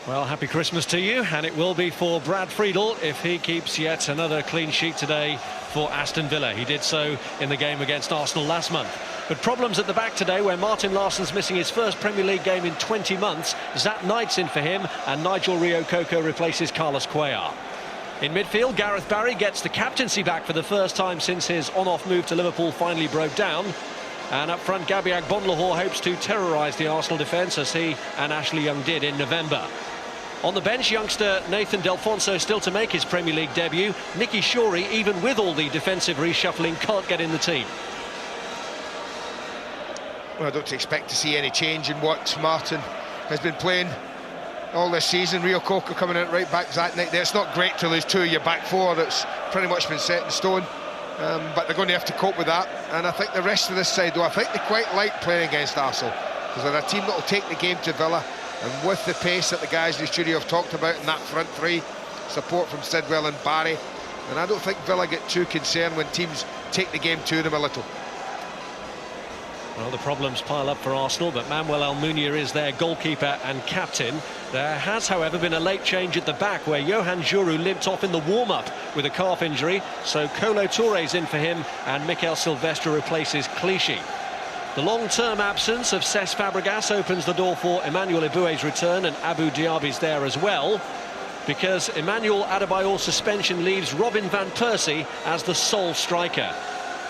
Well, happy Christmas to you, and it will be for Brad Friedel if he keeps yet another clean sheet today for Aston Villa. He did so in the game against Arsenal last month. But problems at the back today, where Martin Larsson's missing his first Premier League game in 20 months. Zat Knight's in for him, and Nigel Rio-Coco replaces Carlos Cuellar. In midfield, Gareth Barry gets the captaincy back for the first time since his on-off move to Liverpool finally broke down. And up front, Diaby hopes to terrorise the Arsenal defence, as he and Ashley Young did in November. On the bench, youngster Nathan Delfonso still to make his Premier League debut. Nicky Shorey, even with all the defensive reshuffling, can't get in the team. Well, I don't expect to see any change in what Martin has been playing all this season. Rio-Coco coming in right back that night there. It's not great to lose two of your back four. That's pretty much been set in stone. But they're going to have to cope with that. And I think the rest of this side, though, I think they quite like playing against Arsenal, because they're a team that will take the game to Villa. And with the pace that the guys in the studio have talked about in that front three, support from Sidwell and Barry, and I don't think Villa get too concerned when teams take the game to them a little. Well, the problems pile up for Arsenal, but Manuel Almunia is their goalkeeper and captain. There has, however, been a late change at the back, where Yohan Djourou limped off in the warm-up with a calf injury, so Kolo Touré's in for him, and Mikel Silvestre replaces Clichy. The long-term absence of Cesc Fabregas opens the door for Emmanuel Eboué's return, and Abou Diaby's there as well, because Emmanuel Adebayor's suspension leaves Robin van Persie as the sole striker.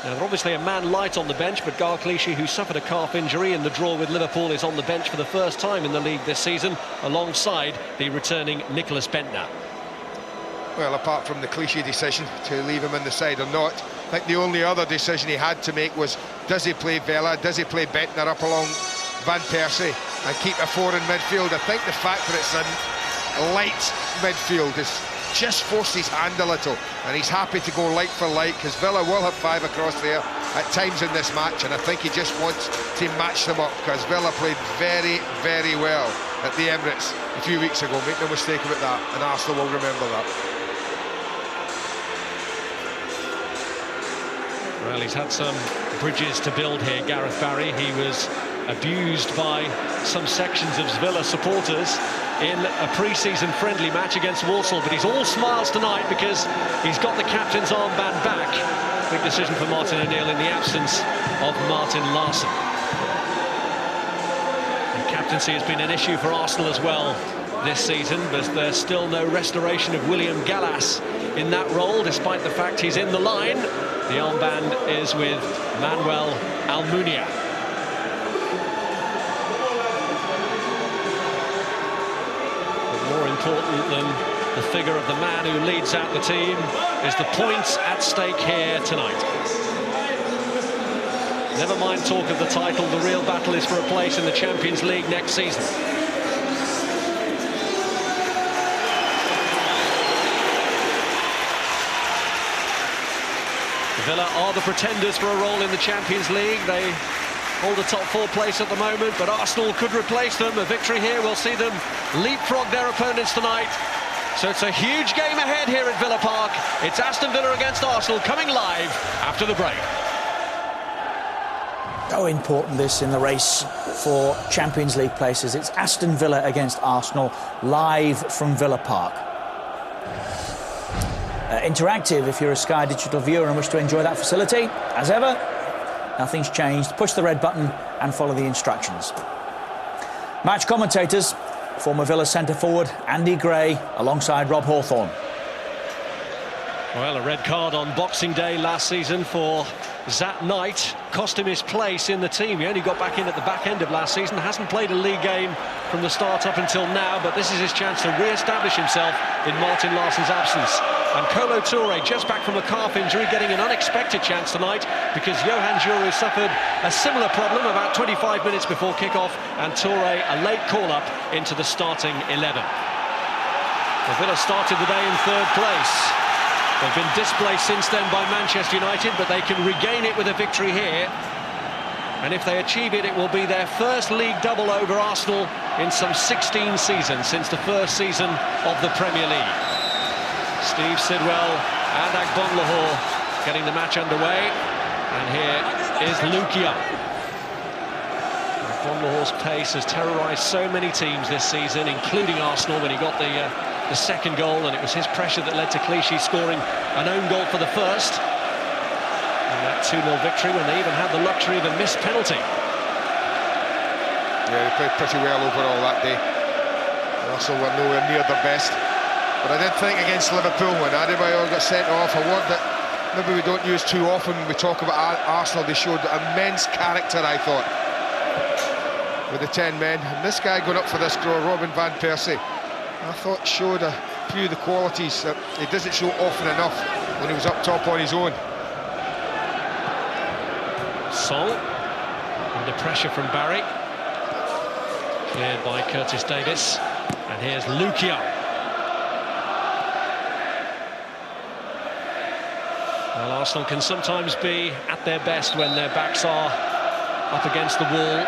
Now, they're obviously a man light on the bench, but Gal Clichy, who suffered a calf injury in the draw with Liverpool, is on the bench for the first time in the league this season, alongside the returning Nicolas Bentner. Well, apart from the Clichy decision to leave him in the side or not, I think the only other decision he had to make was, does he play Vela, does he play Bentner up along Van Persie and keep a four in midfield? I think the fact that it's a light midfield is just forced his hand a little, and he's happy to go light for light, because Villa will have five across there at times in this match, and I think he just wants to match them up, because Villa played very, very well at the Emirates a few weeks ago. Make no mistake about that, and Arsenal will remember that. Well, he's had some bridges to build here, Gareth Barry. He was abused by some sections of Villa supporters in a pre-season friendly match against Walsall, but he's all smiles tonight because he's got the captain's armband back. Big decision for Martin O'Neill in the absence of Martin Larsson. And captaincy has been an issue for Arsenal as well this season, but there's still no restoration of William Gallas in that role, despite the fact he's in the line. The armband is with Manuel Almunia. But more important than the figure of the man who leads out the team is the points at stake here tonight. Never mind talk of the title, the real battle is for a place in the Champions League next season. Villa are the pretenders for a role in the Champions League. They hold a top four place at the moment, but Arsenal could replace them. A victory here will see them leapfrog their opponents tonight. So it's a huge game ahead here at Villa Park. It's Aston Villa against Arsenal, coming live after the break. So important this in the race for Champions League places. It's Aston Villa against Arsenal, live from Villa Park. Interactive if you're a Sky Digital viewer and wish to enjoy that facility. As ever, nothing's changed. Push the red button and follow the instructions. Match commentators, former Villa centre-forward Andy Gray alongside Rob Hawthorne. Well, a red card on Boxing Day last season for Zat Knight cost him his place in the team. He only got back in at the back end of last season, hasn't played a league game from the start up until now, but this is his chance to re-establish himself in Martin Larsson's absence. And Kolo Touré, just back from a calf injury, getting an unexpected chance tonight, because Yohan Djourou suffered a similar problem about 25 minutes before kick-off, and Touré a late call-up into the starting 11. The Villa started the day in third place. They've been displaced since then by Manchester United, but they can regain it with a victory here. And if they achieve it, it will be their first league double over Arsenal in some 16 seasons, since the first season of the Premier League. Steve Sidwell and Agbonlahor getting the match underway. And here is Luke Young. Agbonlahore's pace has terrorised so many teams this season, including Arsenal when he got the second goal, and it was his pressure that led to Clichy scoring an own goal for the first. And that 2-0 victory when they even had the luxury of a missed penalty. Yeah, they played pretty well overall that day. Arsenal were nowhere near their best. But I did think against Liverpool when Diaby got sent off, a word that maybe we don't use too often when we talk about Arsenal. They showed immense character, I thought, with the 10 men. And this guy going up for this goal, Robin van Persie, I thought showed a few of the qualities that he doesn't show often enough when he was up top on his own. Song, under pressure from Barry. Cleared by Curtis Davis. And here's Lukia. Well, Arsenal can sometimes be at their best when their backs are up against the wall.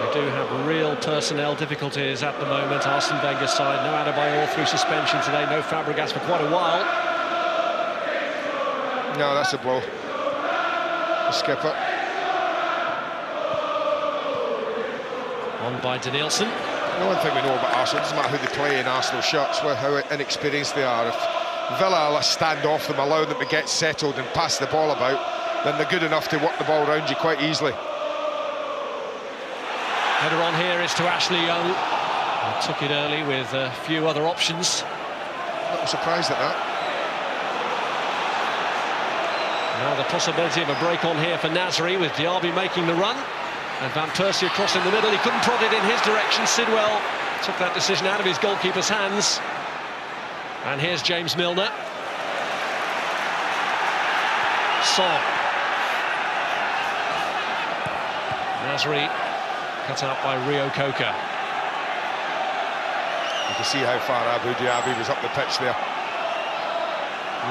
They do have real personnel difficulties at the moment. Arsene Wenger's side, no Adebayor through suspension today, no Fabregas for quite a while. No, that's a blow. The skipper. On by Denilson. The one thing we know about Arsenal, it doesn't matter who they play in Arsenal shirts, how inexperienced they are. If Villa will stand off them, allow them to get settled and pass the ball about, then they're good enough to work the ball around you quite easily. Header on here is to Ashley Young. He took it early with a few other options. Not surprised at that. Now the possibility of a break on here for Nasri, with Diaby making the run. And Van Persie across in the middle. He couldn't prod it in his direction. Sidwell took that decision out of his goalkeeper's hands. And here's James Milner. Son. Nasri cut out by Rio Coca. You can see how far Abu Diaby was up the pitch there.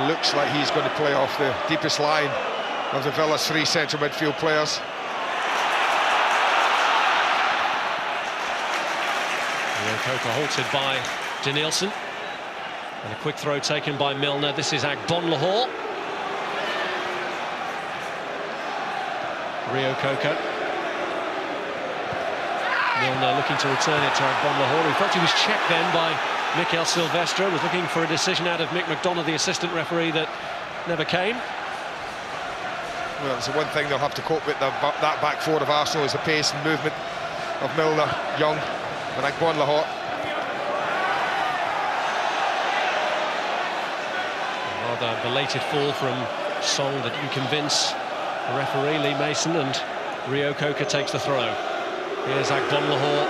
Looks like he's going to play off the deepest line of the Villa's 3 central midfield players. Rio Coca halted by Denilson. And a quick throw taken by Milner. This is Agbonlahor. Rio Coca. Milner looking to return it to Agbonlahor. He felt he was checked then by Mikel Silvestre. Was looking for a decision out of Mick McDonald, the assistant referee, that never came. Well, it's the one thing they'll have to cope with, that back four of Arsenal, is the pace and movement of Milner, Young and Agbonlahor. Rather belated fall from Song that you convince the referee, Lee Mason, and Rio Coca takes the throw. Here's Agbonlahor.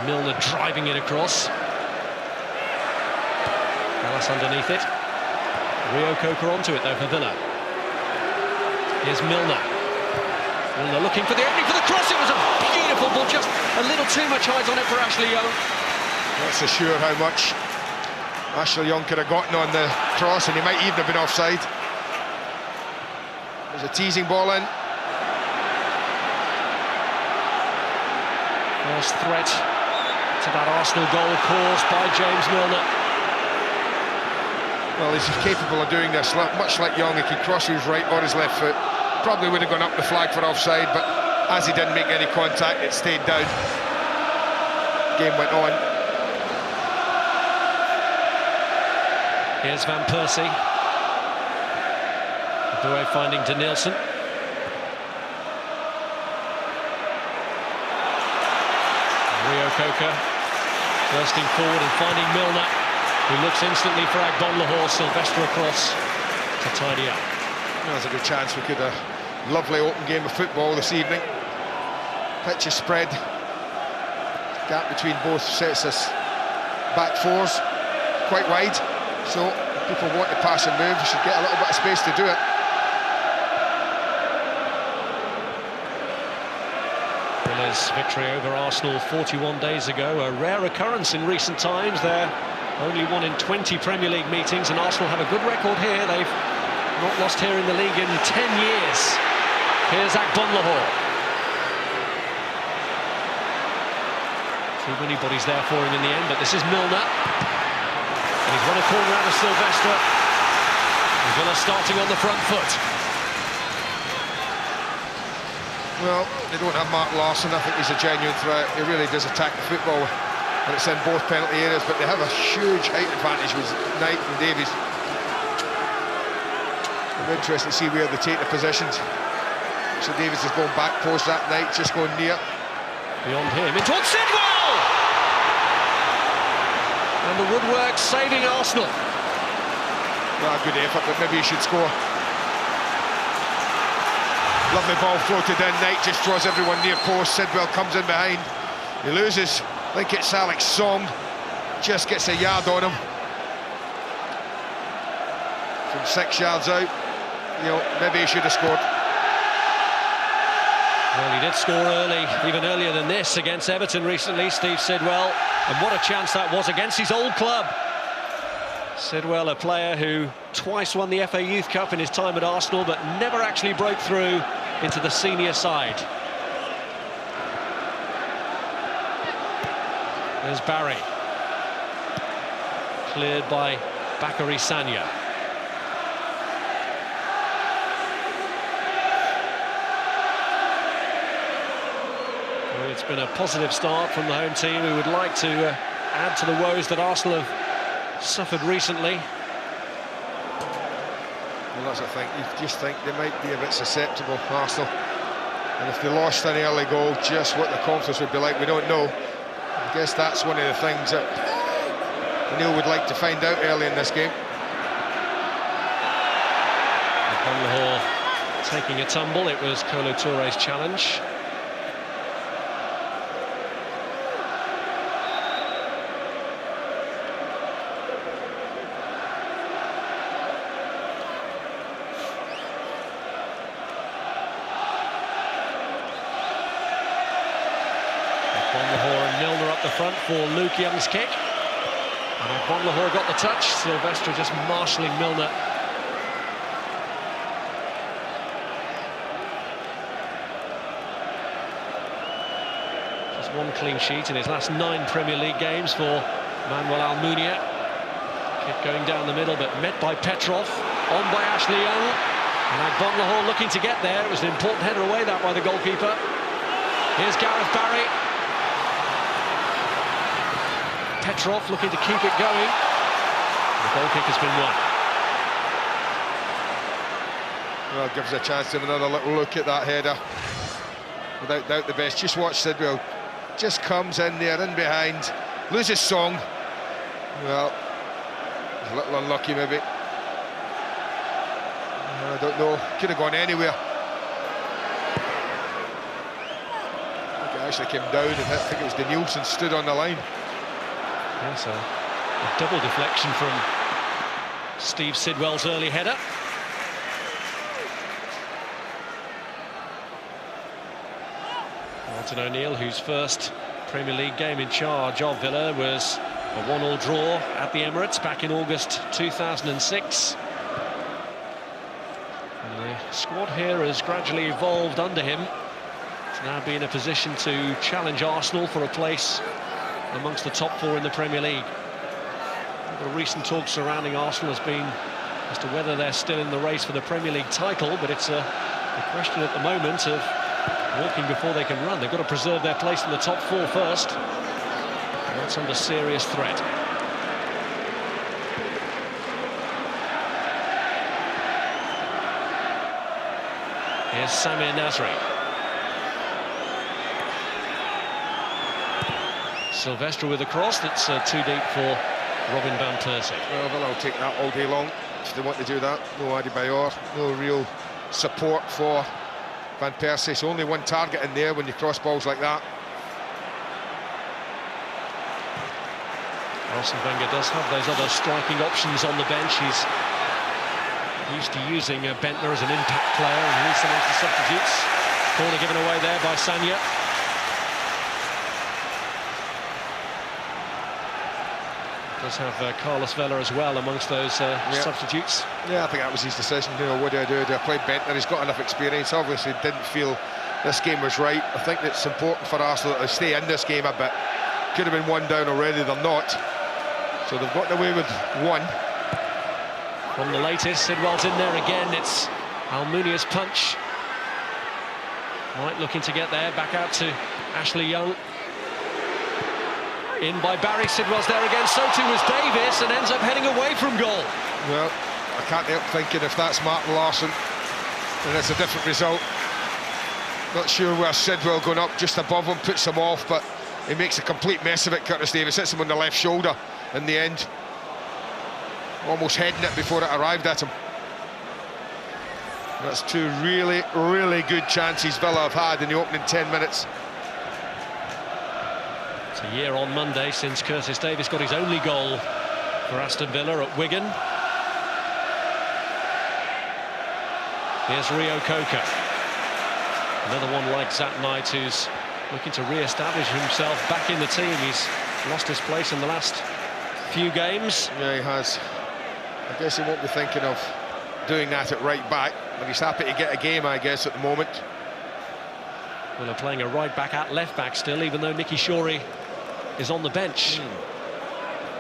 Milner driving it across. Dallas underneath it. Rio Coca onto it though for Villa. Here's Milner. Milner looking for the opening for the cross. It was a beautiful ball, just a little too much height on it for Ashley Young. Not so sure how much Ashley Young could have gotten on the cross, and he might even have been offside. There's a teasing ball in. First threat to that Arsenal goal caused by James Milner. Well, he's capable of doing this, much like Young. He can cross his right or his left foot. Probably would have gone up the flag for offside, but as he didn't make any contact, it stayed down. Game went on. Here's Van Persie. Doué finding Denilson. Rio Coca bursting forward and finding Milner, who looks instantly for Agbonlahor. Silvestre across to tidy up. There's a good chance we could have a lovely open game of football this evening. Pitch is spread. Gap between both sets of back fours quite wide. So if people want to pass and move, you should get a little bit of space to do it. Villa's victory over Arsenal 41 days ago, a rare occurrence in recent times. They're only 1 in 20 Premier League meetings, and Arsenal have a good record here. They've not lost here in the league in 10 years. Here's Agbonlahor. Too many bodies there for him in the end, but this is Milner. And he's won a corner out of Silvestre. And Villa starting on the front foot. Well, they don't have Mark Larsson. I think he's a genuine threat. He really does attack the football, and it's in both penalty areas, but they have a huge height advantage with Knight and Davies. I'm interested to see where they take the positions. So Davies is going back post, that Knight just going near. Beyond him, in towards Sidwell! And the woodwork saving Arsenal. Well, good effort, but maybe he should score. Lovely ball floated in, Knight just draws everyone near post, Sidwell comes in behind. He loses, I think it's Alex Song, just gets a yard on him. From 6 yards out, you know, maybe he should have scored. Well, he did score early, even earlier than this, against Everton recently, Steve Sidwell. And what a chance that was against his old club. Sidwell, a player who twice won the FA Youth Cup in his time at Arsenal, but never actually broke through into the senior side. There's Barry. Cleared by Bakary Sagna. Well, it's been a positive start from the home team. We would like to add to the woes that Arsenal have suffered recently. Well, that's the thing, you just think they might be a bit susceptible, Arsenal. And if they lost an early goal, just what the confidence would be like, we don't know. I guess that's one of the things that Neil would like to find out early in this game. Hawthorne taking a tumble, it was Kolo Touré's challenge. The front for Luke Young's kick, and Bonlahor got the touch. Silvestre just marshalling Milner. Just one clean sheet in his last 9 Premier League games for Manuel Almunia. Kick going down the middle, but met by Petrov, on by Ashley Young, and Bonlahor looking to get there. It was an important header away that by the goalkeeper. Here's Gareth Barry. Petrov looking to keep it going. The goal kick has been won. Well, it gives a chance to have another little look at that header. Without doubt the best. Just watch Sidwell. Just comes in there, in behind. Loses Song. Well, a little unlucky maybe. I don't know. Could have gone anywhere. I think it actually came down, and I think it was Denilson stood on the line. Yes, a double deflection from Steve Sidwell's early header. Martin O'Neill, whose first Premier League game in charge of Villa was a 1-1 draw at the Emirates back in August 2006. And the squad here has gradually evolved under him to now be in a position to challenge Arsenal for a place amongst the top 4 in the Premier League. The recent talk surrounding Arsenal has been as to whether they're still in the race for the Premier League title, but it's a question at the moment of walking before they can run. They've got to preserve their place in the top 4 first. And that's under serious threat. Here's Samir Nasri. Silvestre with a cross that's too deep for Robin van Persie. Well, Villa will take that all day long if they want to do that. No Adebayor, no real support for Van Persie. So only one target in there when you cross balls like that. Arsene Wenger does have those other striking options on the bench. He's used to using Bentner as an impact player, and he's amongst the substitutes. Corner given away there by Sagna. Does have Carlos Vela as well amongst those substitutes. Yeah, I think that was his decision. You know, what do I do? Do I play Bentner? He's got enough experience. Obviously didn't feel this game was right. I think it's important for Arsenal to stay in this game a bit. Could have been 1 down already, they're not. So they've gotten away with 1. From the latest, Sidwell's in there again. It's Almunia's punch. Right, looking to get there, back out to Ashley Young. In by Barry, Sidwell's there again, so too was Davis, and ends up heading away from goal. Well, I can't help thinking if that's Martin Larsson, then it's a different result. Not sure where Sidwell going up just above him, puts him off, but he makes a complete mess of it. Curtis Davis hits him on the left shoulder in the end. Almost heading it before it arrived at him. That's two really, really good chances Villa have had in the opening 10 minutes. It's a year on Monday since Curtis Davis got his only goal for Aston Villa at Wigan. Here's Rio Coker. Another one like Zat Knight, who's looking to re-establish himself back in the team. He's lost his place in the last few games. Yeah, he has. I guess he won't be thinking of doing that at right back, but he's happy to get a game, I guess, at the moment. Well, they're playing a right back at left back still, even though Nicky Shorey is on the bench.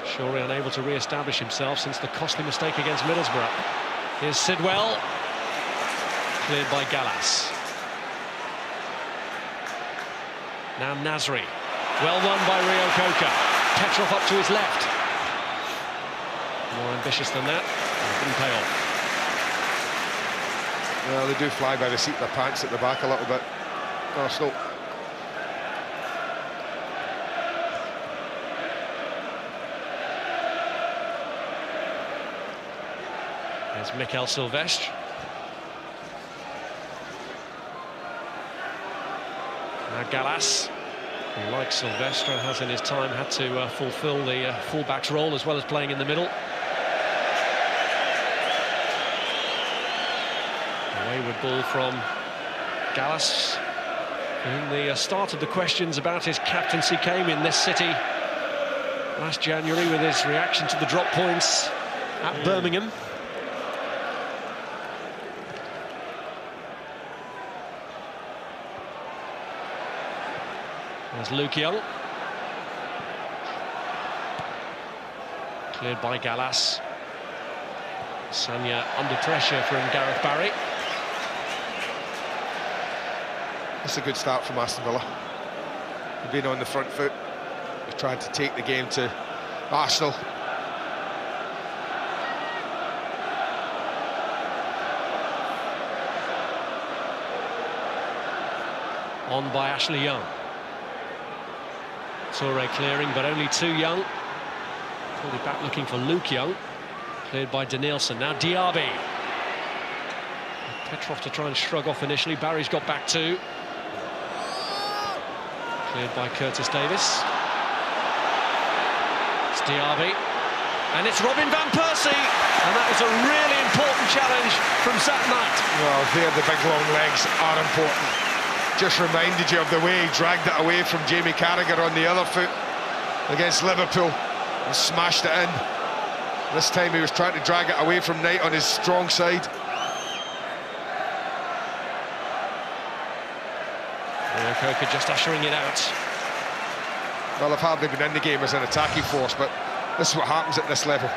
Shorey unable to re-establish himself since the costly mistake against Middlesbrough. Here's Sidwell, cleared by Gallas. Now Nasri, well won by Rio Coker. Petrov up to his left. More ambitious than that, it didn't pay off. Well, they do fly by the seat of their pants at the back a little bit, Arsenal. There's Mikel Silvestre. Now Gallas, who, like Silvestre, has in his time had to fulfil the fullback's role as well as playing in the middle. A wayward ball from Gallas, whom the start of the questions about his captaincy came in this city last January with his reaction to the drop points at Birmingham. There's Luke Young. Cleared by Gallas. Sanya under pressure from Gareth Barry. That's a good start from Aston Villa. They've been on the front foot. They've tried to take the game to Arsenal. On by Ashley Young. Toure clearing, but only too young. Pulled it back looking for Luke Young. Cleared by Denilson. Now Diaby. Petrov to try and shrug off initially. Barry's got back too. Cleared by Curtis Davis. It's Diaby. And it's Robin van Persie. And that was a really important challenge from Zat Knight. Well, there the big long legs are important. Just reminded you of the way he dragged it away from Jamie Carragher on the other foot against Liverpool and smashed it in. This time he was trying to drag it away from Knight on his strong side. Rio Coker just ushering it out. Well, they've hardly been in the game as an attacking force, but this is what happens at this level.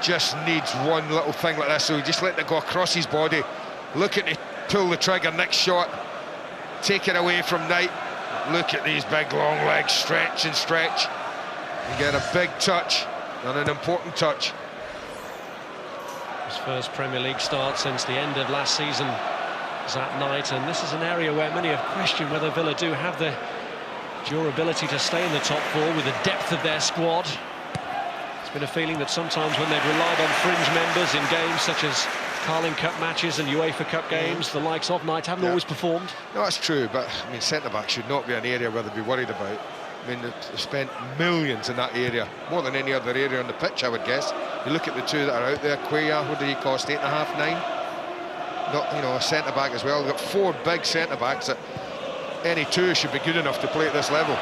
Just needs one little thing like this, so he just let it go across his body, looking to pull the trigger next shot. Take it away from Knight. Look at these big long legs, stretch and stretch. And get a big touch, and an important touch. His first Premier League start since the end of last season, Zat Knight, and this is an area where many have questioned whether Villa do have the durability to stay in the top four with the depth of their squad. It's been a feeling that sometimes when they've relied on fringe members in games such as Carling Cup matches and UEFA Cup games, the likes of Knight haven't always performed. No, that's true, but I mean, centre-back should not be an area where they'd be worried about. I mean, they've spent millions in that area, more than any other area on the pitch, I would guess. You look at the two that are out there. Cuellar, what did he cost? 8.5, 9? Not, you know, a centre-back as well. They've got four big centre-backs that any two should be good enough to play at this level.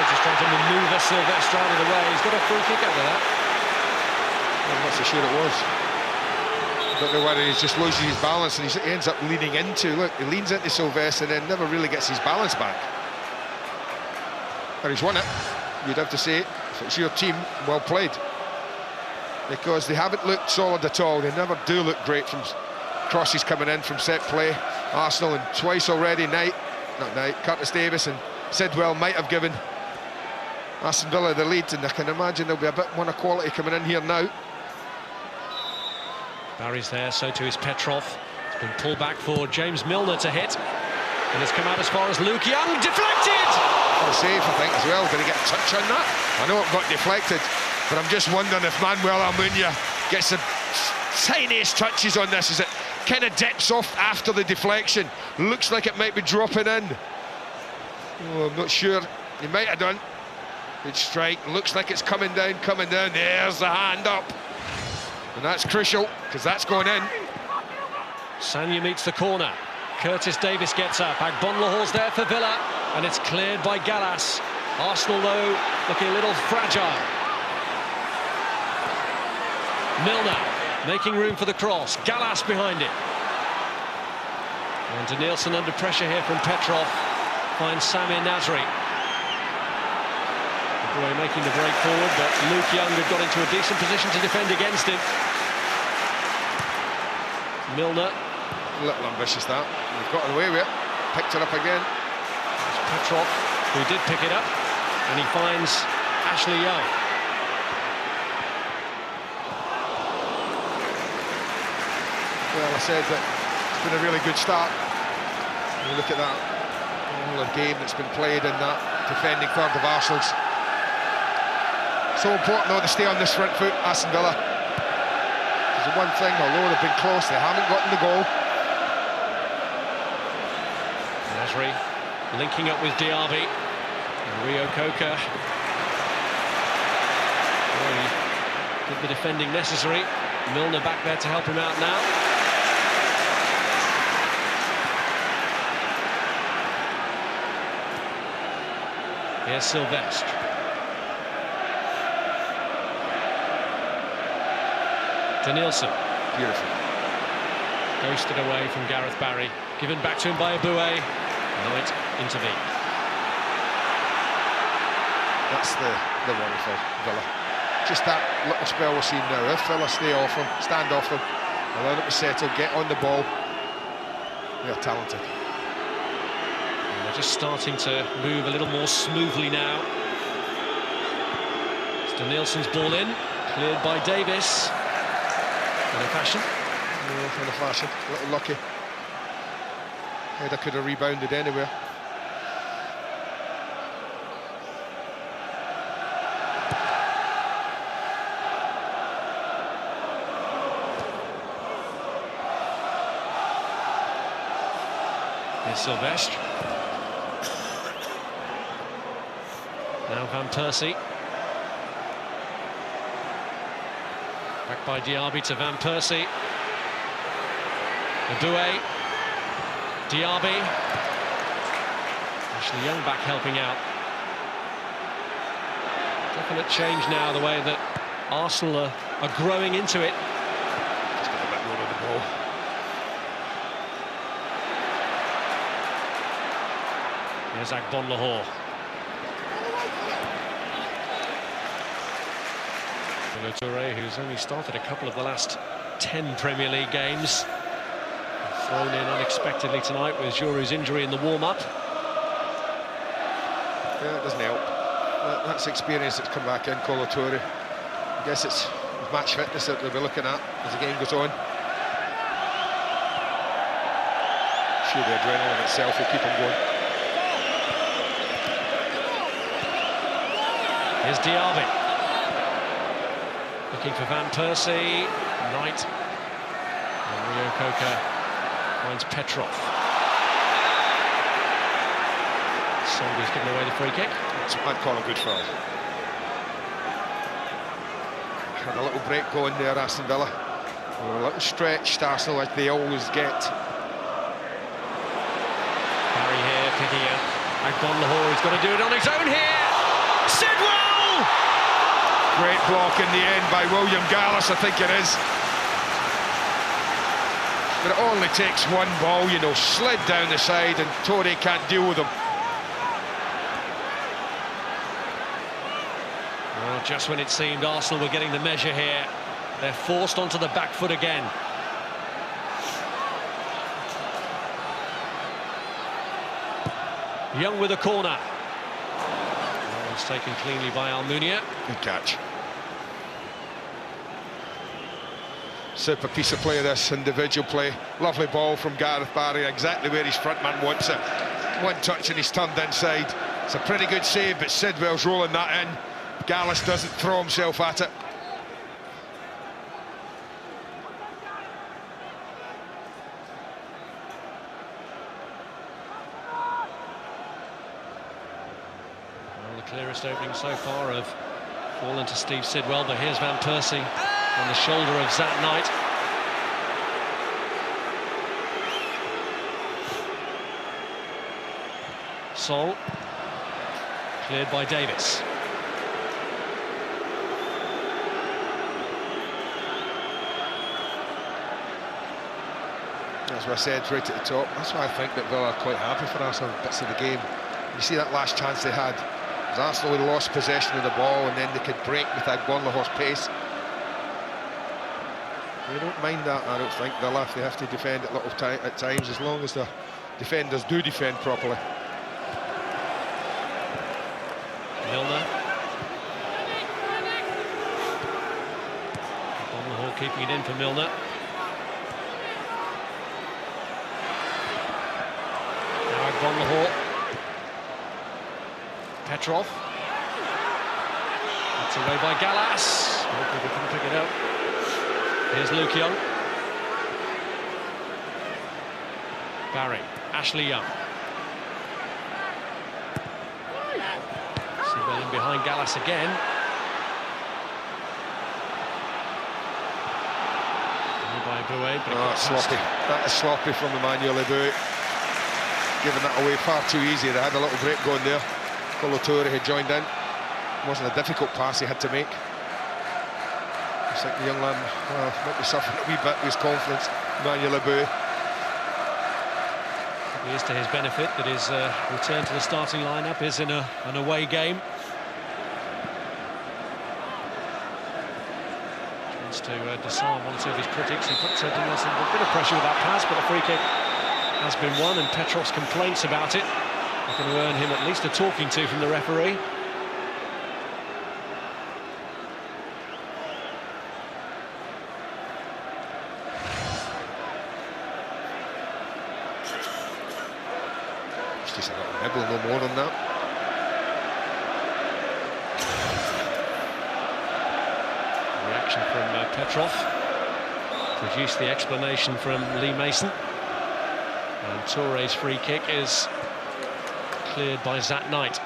Just trying to manoeuvre Silvestre out of the way. He's got a free kick out of that. I'm not so sure it was. I don't know whether he's just losing his balance and he ends up leaning into. Look, he leans into Silvestre and then never really gets his balance back. But he's won it. You'd have to say, if it's your team, well played. because they haven't looked solid at all. They never do look great from crosses coming in from set play. Arsenal, and twice already, Curtis Davis and Sidwell might have given Aston Villa the lead, and I can imagine there'll be a bit more quality coming in here now. Barry's there, so too is Petrov. It's been pulled back for James Milner to hit, and it's come out as far as Luke Young, deflected! What a save, I think, as well. Did he get a touch on that? I know it got deflected, but I'm just wondering if Manuel Almunia gets the tiniest touches on this. As it kind of dips off after the deflection. Looks like it might be dropping in. Oh, I'm not sure. He might have done. Good strike. Looks like it's coming down, coming down. There's the hand up. And that's crucial, because that's going in. Sanya meets the corner. Curtis Davis gets up. Agbonlahore's there for Villa, and it's cleared by Gallas. Arsenal, though, looking a little fragile. Milner making room for the cross. Gallas behind it. And Denilson under pressure here from Petrov. Finds Samir Nasri. The boy making the break forward, but Luke Young had got into a decent position to defend against him. Milner. A little ambitious, that. We've got away with it. Picked it up again. It's Petrov, who did pick it up, and he finds Ashley Young. Well, I said that it's been a really good start. You look at that whole game that's been played in that defending third of Arsenal's. So important, though, to stay on this front foot, Aston Villa. Because the one thing, although they've been close, they haven't gotten the goal. Nasri linking up with Diaby. And Rio Coker. Well, he did the defending necessary. Milner back there to help him out now. Here's Sylvestre. Denilson. Beautiful. Ghosted away from Gareth Barry. Given back to him by Abue. Knight intervened. That's the worry for Villa. Just that little spell we're seeing now. If Villa stay off them, stand off them, allow them to settle, get on the ball, they're talented. And they're just starting to move a little more smoothly now. It's Denilson's ball in, cleared by Davis. In a fashion. No, in a fashion. A little lucky. Header could have rebounded anywhere. Here's Sylvestre. Now Van Persie. Back by Diaby to Van Persie. Abue. Diaby. Ashley Young back helping out. Definite change now, the way that Arsenal are growing into it. Just got a bit more of the ball. Here's Agbonlahore. Toure, who's only started a couple of the last 10 Premier League games. Thrown in unexpectedly tonight with Giroux's injury in the warm-up. Yeah, it doesn't help. That's experience that's come back in, Kolo Toure. I guess it's match fitness that they'll be looking at as the game goes on. Sure, the adrenaline itself will keep him going. Here's Diaby. Looking for Van Persie. Knight. And Rio Coker finds Petrov. Soldiers giving away the free kick. I'd call a good foul. Had a little break going there, Aston Villa. A little stretched, Arsenal, like they always get. Barry here picking up. Agbonlahore, he's got to do it on his own here. Sidwell! Great block in the end by William Gallas, I think it is. But it only takes one ball, you know, slid down the side, and Toure can't deal with him. Well, just when it seemed Arsenal were getting the measure here, They're forced onto the back foot again. Young with a corner. That one's taken cleanly by Almunia. Good catch. Super piece of play, this individual play. Lovely ball from Gareth Barry, exactly where his front man wants it. One touch and he's turned inside. It's a pretty good save, but Sidwell's rolling that in. Gallus doesn't throw himself at it. Well, the clearest opening so far have fallen to Steve Sidwell, but here's Van Persie on the shoulder of Zat Knight. Sol, cleared by Davis. As I said, right at the top. That's why I think that Villa are quite happy for Arsenal bits of the game. You see that last chance they had, as Arsenal had lost possession of the ball and then they could break with that Bournemouth pace. They don't mind that, I don't think, Villa, if they have to defend at times, as long as the defenders do defend properly. Milner. On the hole, keeping it in for Milner. Now on the hole. Petrov. That's away by Gallas. Hopefully we can pick it up. Here's Luke Young. Barry. Ashley Young. Sidwell in behind Gallas again. By Boué, but that's sloppy. That is sloppy from Emmanuel Boué. Giving that away far too easy. They had a little break going there. Colo Toure had joined in. It wasn't a difficult pass he had to make. Looks like the young man might be suffering a wee bit with his confidence. Emmanuel Boué. It is to his benefit that his return to the starting lineup is in an away game. Tries to disarm one or two of his critics. He puts Denilson under a bit of pressure with that pass, but the free kick has been won, and Petrov's complaints about it are going to earn him at least a talking to from the referee. Just a little nibble, no more than that. Reaction from Petrov produced the explanation from Lee Mason. And Toure's free kick is cleared by Zat Knight.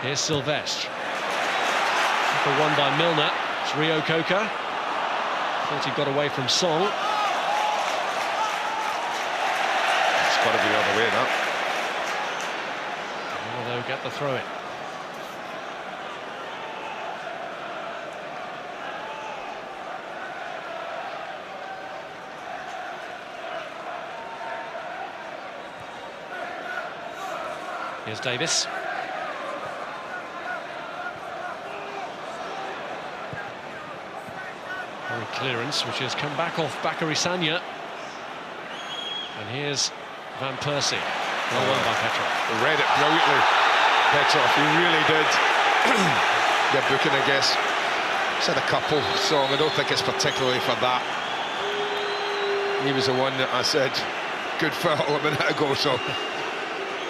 Here's Sylvestre. For one by Milner. It's Rio Coca. Thought he got away from Song. It's got to be the other way, that. Although get the throw-in. Here's Davis. Very clearance, which has come back off Bakary Sagna. And here's Van Persie. Well done by Petrov. Read it brilliantly, Petrov. He really did. Get booking, I guess. He's had a couple, so I don't think it's particularly for that. He was the one that I said good foul a minute ago, so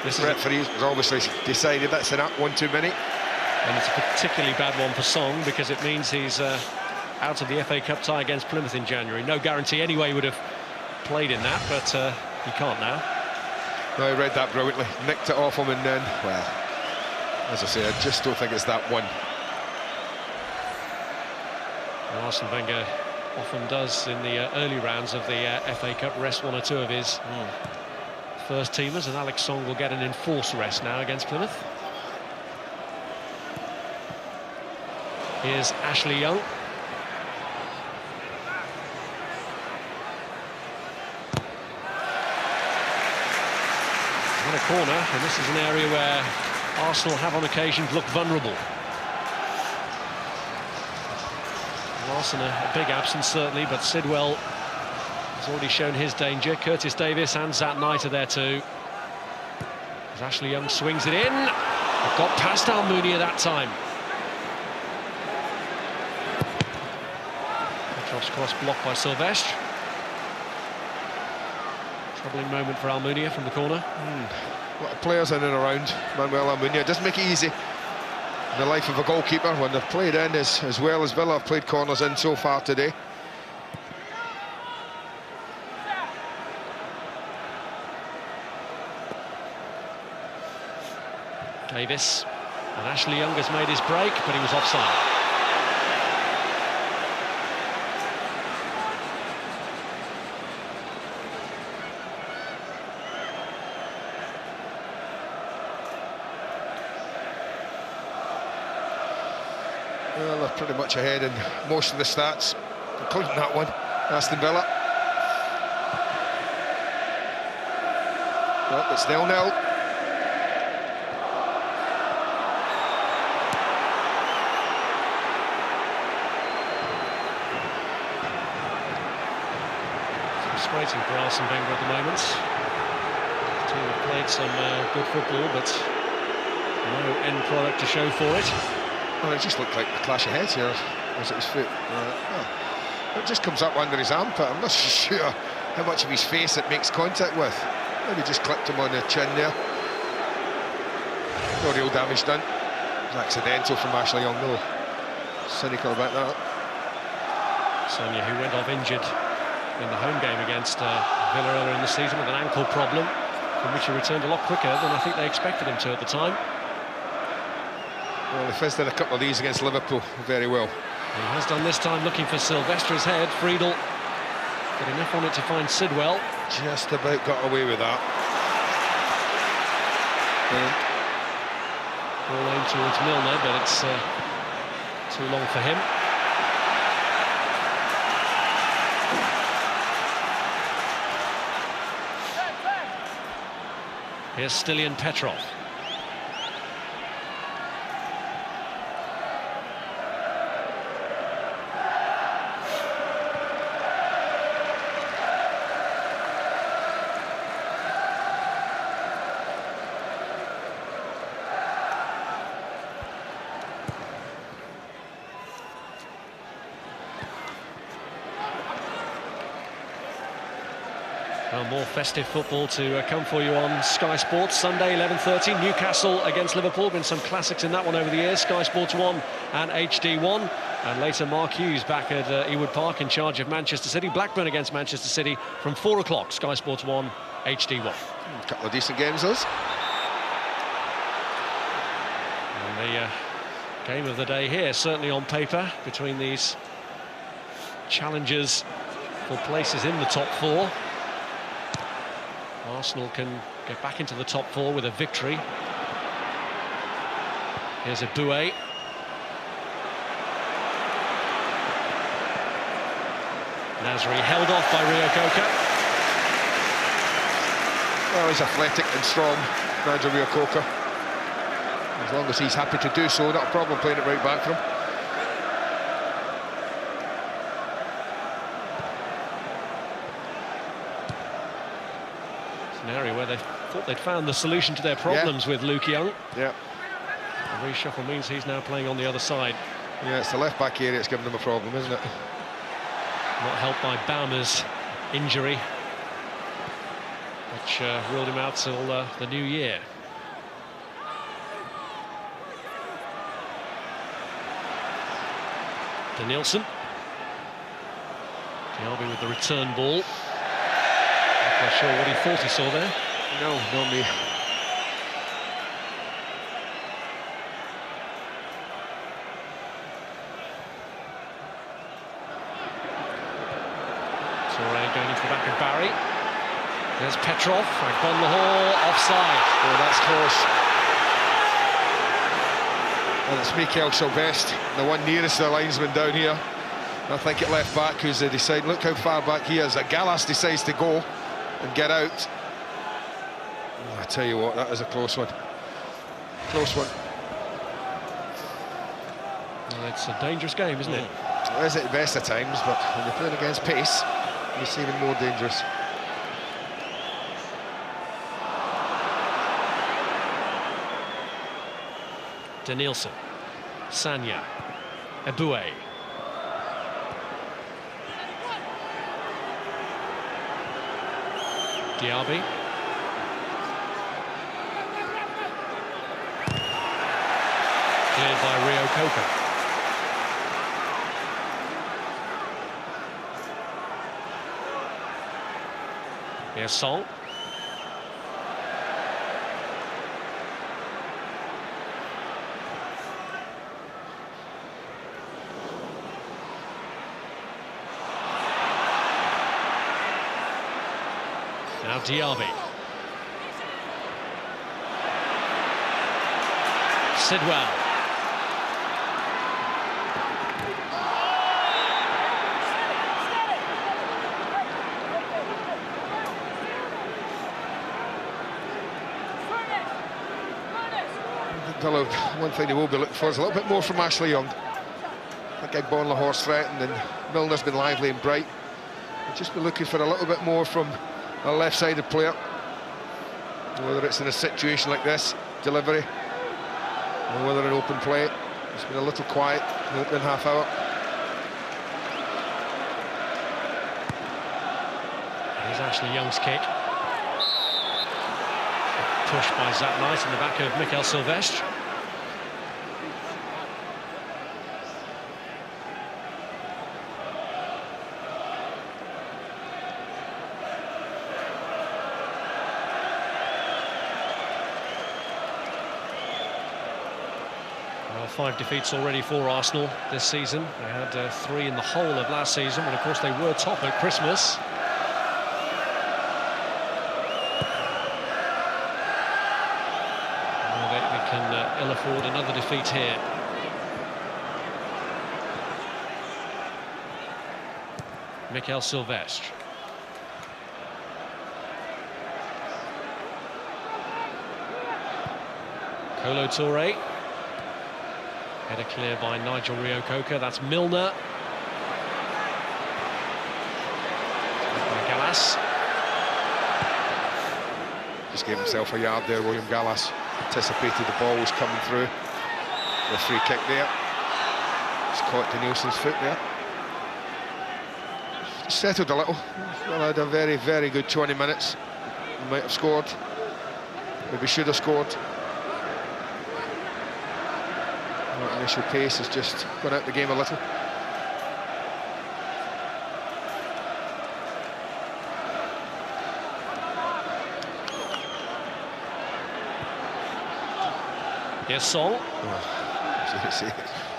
this referee has obviously decided that's an one too many. And it's a particularly bad one for Song, because it means he's out of the FA Cup tie against Plymouth in January. No guarantee anyway he would have played in that, but he can't now. No, he read that brilliantly, nicked it off him, and then, well, as I say, I just don't think it's that one. Well, Arsene Wenger often does in the early rounds of the FA Cup rest one or two of his first teamers, and Alex Song will get an enforced rest now against Plymouth. Here's Ashley Young. And a corner, and this is an area where Arsenal have on occasion looked vulnerable. Larson a big absence certainly, but Sidwell has already shown his danger. Curtis Davies and Zat Knight are there too. As Ashley Young swings it in, got past Almunia that time. Petrov's cross blocked by Silvestre. Troubling moment for Almunia from the corner. A lot of players in and around Manuel Almunia. It doesn't make it easy in the life of a goalkeeper when they've played in as well as Villa have played corners in so far today. Davis, and Ashley Young has made his break, but he was offside. Well, they're pretty much ahead in most of the stats, including that one, Aston Villa. Well, it's 0-0. Frustrating for Arsene Wenger at the moment. The team have played some good football, but no end product to show for it. Well, it just looked like a clash of heads here. Was it his foot? Well, it just comes up under his armpit. I'm not sure how much of his face it makes contact with. Maybe just clipped him on the chin there. No real damage done. It was accidental from Ashley Young, though. Cynical about that. Sonia, who went off injured in the home game against Villa earlier in the season with an ankle problem, from which he returned a lot quicker than I think they expected him to at the time. Well, he fizzed in a couple of these against Liverpool very well. He has done this time, looking for Silvestre's head. Friedel got enough on it to find Sidwell. Just about got away with that. Ball aimed towards Milner, but it's too long for him. Here's Stilian Petrov. Well, more festive football to come for you on Sky Sports. Sunday, 11:30, Newcastle against Liverpool. Been some classics in that one over the years. Sky Sports 1 and HD1. And later, Mark Hughes back at Ewood Park in charge of Manchester City. Blackburn against Manchester City from 4 o'clock. Sky Sports 1, HD1. A couple of decent games, those. And the game of the day here, certainly on paper, between these challengers for places in the top 4. Arsenal can get back into the top 4 with a victory. Here's a Boué. Nasri held off by Rio Coca. Well, he's athletic and strong, Nigel Rio Coca. As long as he's happy to do so, not a problem playing it right back for him. An area where they thought they'd found the solution to their problems with Luke Young. Yeah. The reshuffle means he's now playing on the other side. Yeah, it's the left-back area that's giving them a problem, isn't it? Not helped by Baumer's injury, which ruled him out till the new year. Denilson. Diaby with the return ball. Not quite sure what he thought he saw there. No, not me. Toure going into the back of Barry. There's Petrov, Agbonlahor, offside. Oh, that's close. And it's Mikel Silvestre, the one nearest the linesman down here. I think at left back, who's they decide, look how far back he is. Gallas decides to go and get out. Oh, I tell you what, that is a close one. Close one. Well, it's a dangerous game, isn't it? It is at the best of times, but when you're playing against pace, it's even more dangerous. Denilson, Sanya, Eboué. Diaby. Cleared by Rio Coca. Here's Song. Now Diaby. Sidwell. One thing they will be looking for is a little bit more from Ashley Young. That guy Bonla Horse threatened, and Milner's been lively and bright. We'll just be looking for a little bit more from a left-sided player, whether it's in a situation like this, delivery, or whether in open play. It's been a little quiet in the opening half hour. Here's Ashley Young's kick. Pushed by Zat Knight in the back of Mikel Silvestre. Well, 5 defeats already for Arsenal this season. They had 3 in the whole of last season, and of course they were top at Christmas. They can ill afford another defeat here. Mikel Silvestre. Kolo Touré. Header clear by Nigel Rio Coca. That's Milner. By Gallas. Just gave himself a yard there, William Gallas. Anticipated the ball was coming through. The free kick there. Just caught Denilson's foot there. Settled a little. Well, had a very, very good 20 minutes. He might have scored. Maybe should have scored. That initial pace has just gone out the game a little. Here's Song. Oh,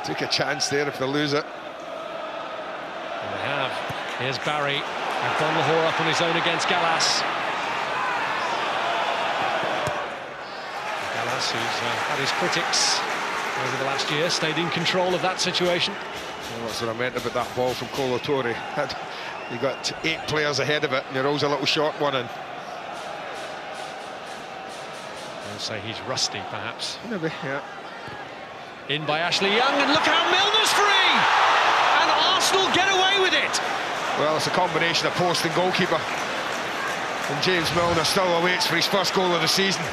took a chance there if they lose it. And they have. Here's Barry. And Bon Lahore up on his own against Gallas. Gallas, who's had his critics over the last year, stayed in control of that situation. Well, that's what I meant about that ball from Kolo Touré. You got 8 players ahead of it, and you're always a little short one in. I'll say he's rusty, perhaps. Maybe, yeah. In by Ashley Young, and look how Milner's free! And Arsenal get away with it! Well, it's a combination of post and goalkeeper. And James Milner still awaits for his first goal of the season.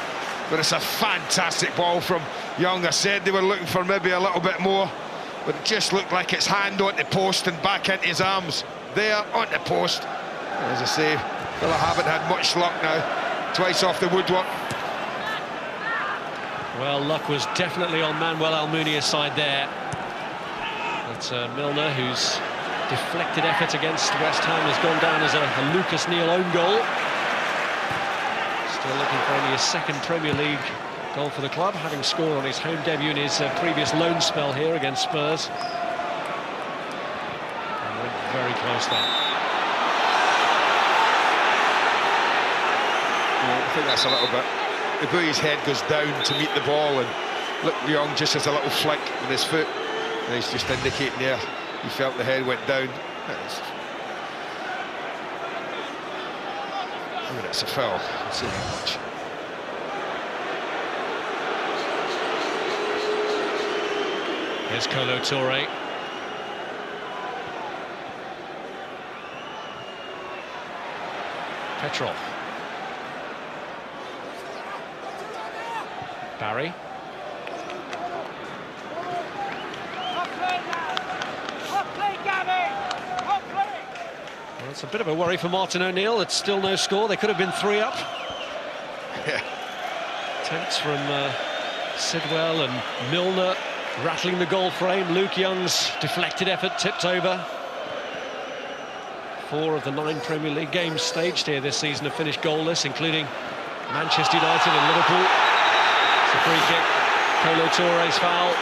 But it's a fantastic ball from Young. I said they were looking for maybe a little bit more, but it just looked like it's hand on the post and back into his arms. There, on the post. As I say, Villa haven't had much luck now. Twice off the woodwork. Well, luck was definitely on Manuel Almunia's side there. But Milner, whose deflected effort against West Ham has gone down as a Lucas Neal own goal. Still looking for only his second Premier League goal for the club, having scored on his home debut in his previous loan spell here against Spurs. And went very close there. Yeah, I think that's a little bit. Eboué's head goes down to meet the ball, and look, Young just has a little flick with his foot, and he's just indicating there he felt the head went down. I mean, it's a foul. I'll say that much. Here's Kolo Touré. Petrov. Barry. Well, it's a bit of a worry for Martin O'Neill. It's still no score. They could have been 3 up. Yeah. Attempts from Sidwell and Milner rattling the goal frame. Luke Young's deflected effort tipped over. 4 of the 9 Premier League games staged here this season have finished goalless, including Manchester United and Liverpool. It's a free kick. Kolo Touré's foul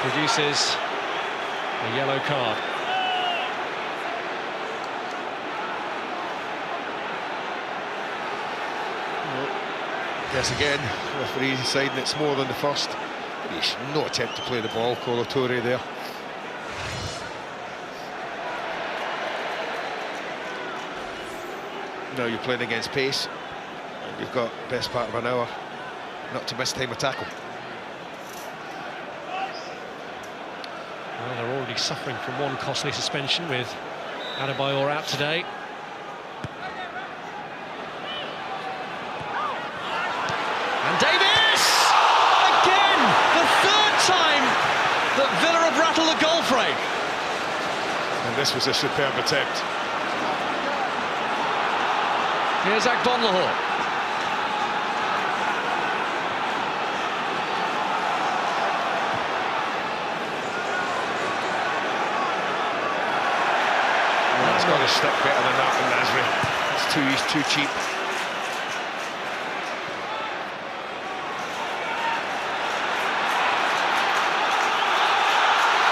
produces a yellow card. Yes, again, referee deciding it's more than the first. But he's no attempt to play the ball, Kolo Touré there. Now you're playing against pace, and you've got best part of an hour not to miss time of tackle. Well, they're already suffering from 1 costly suspension with Adebayor out today. And Davies! Again! The 3rd time that Villa have rattled the goal frame. And this was a superb attempt. Here's Agbonlahor. He's got to stick better than that in Nasri. He's too cheap.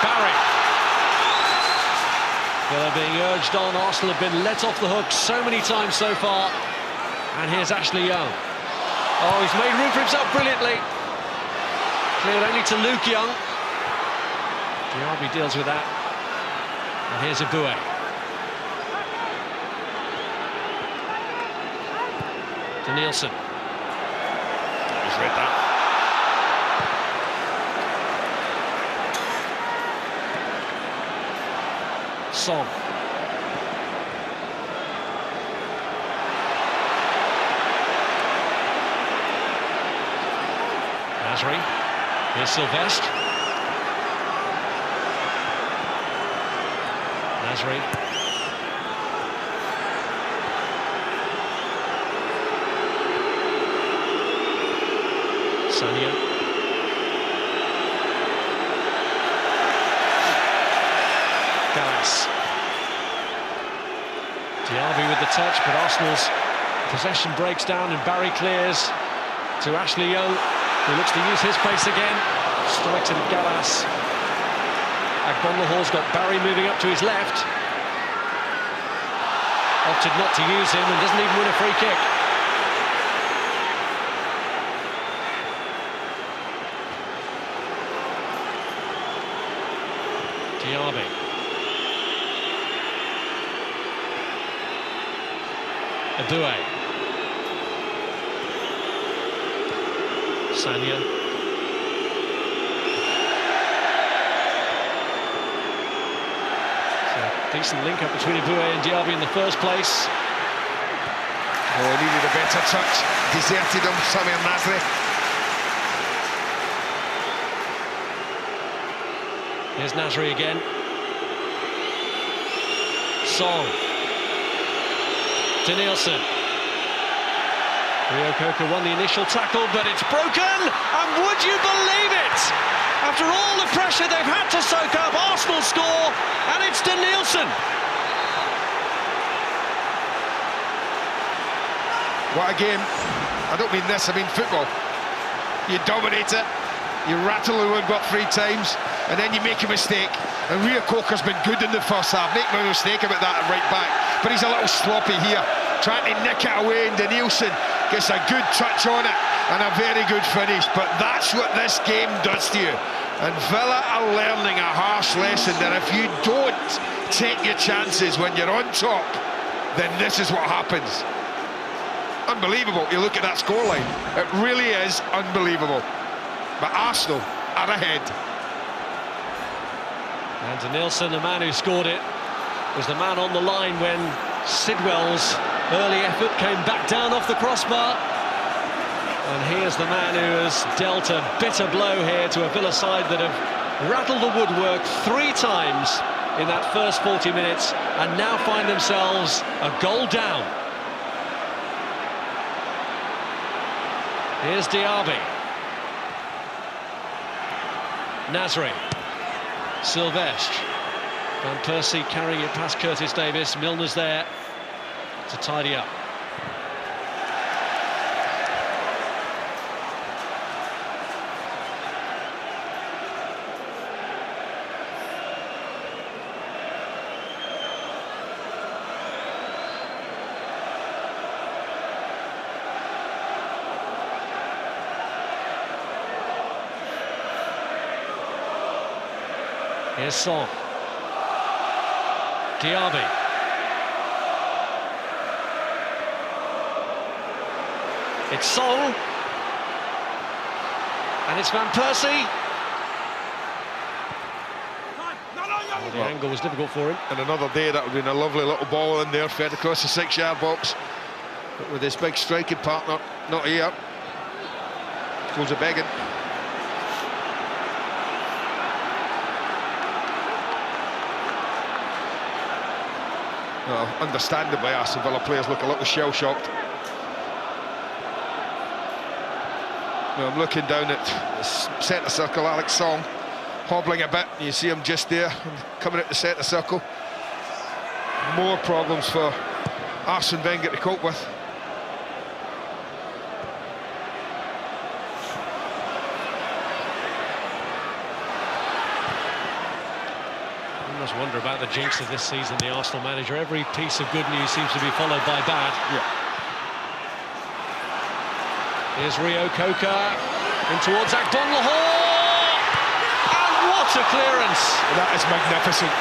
Barry. Villa being urged on. Arsenal have been let off the hook so many times so far. And here's Ashley Young. Oh, he's made room for himself brilliantly. Cleared only to Luke Young. Diaby deals with that. And here's Aboué. Denilson. He's read that. Son. Nasri. Here's Sylvestre. Nasri. Sanya. Gallas. Diaby with the touch, but Arsenal's possession breaks down and Barry clears to Ashley Young, who looks to use his pace again. Strikes it at Gallas. Agbonlahor's got Barry moving up to his left. Opted not to use him and doesn't even win a free kick. Diaby. Aboué. Sanya. Decent link up between Aboué and Diaby in the first place. Oh, he needed a better touch. Deserted him, Samir Nasri. Here's Nasri again. Song. Denilson. Rio Coker won the initial tackle, but it's broken, and would you believe it? After all the pressure they've had to soak up, Arsenal score, and it's Denilson. What a game. I don't mean this, I mean football. You dominate it, you rattle the wood about 3 times, and then you make a mistake. And Rio Coker's been good in the first half. Make no mistake about that at right back, but he's a little sloppy here, trying to nick it away, and Denilson gets a good touch on it and a very good finish. But that's what this game does to you. And Villa are learning a harsh lesson that if you don't take your chances when you're on top, then this is what happens. Unbelievable. You look at that scoreline, it really is unbelievable. But Arsenal are ahead. And Denilson, the man who scored it, was the man on the line when Sidwell's early effort, came back down off the crossbar. And here's the man who has dealt a bitter blow here to a Villa side that have rattled the woodwork 3 times in that first 40 minutes and now find themselves a goal down. Here's Diaby. Nasri. Sylvestre. Van Persie carrying it past Curtis Davis. Milner's there to tidy up. Here's Son. Diaby. It's Son. And it's Van Persie. Oh, the angle was difficult for him. And another day, that would have been a lovely little ball in there, fed across the 6-yard box. But with his big striking partner not here, goes a begging. Well, understandably, Aston Villa players look a little shell-shocked. Well, I'm looking down at the centre circle, Alex Song, hobbling a bit. You see him just there, coming at the centre circle. More problems for Arsene Wenger to cope with. I just wonder about the jinx of this season, the Arsenal manager. Every piece of good news seems to be followed by bad. Yeah. Here's Rio Coca in towards Akbon Lahore. And what a clearance! That is magnificent.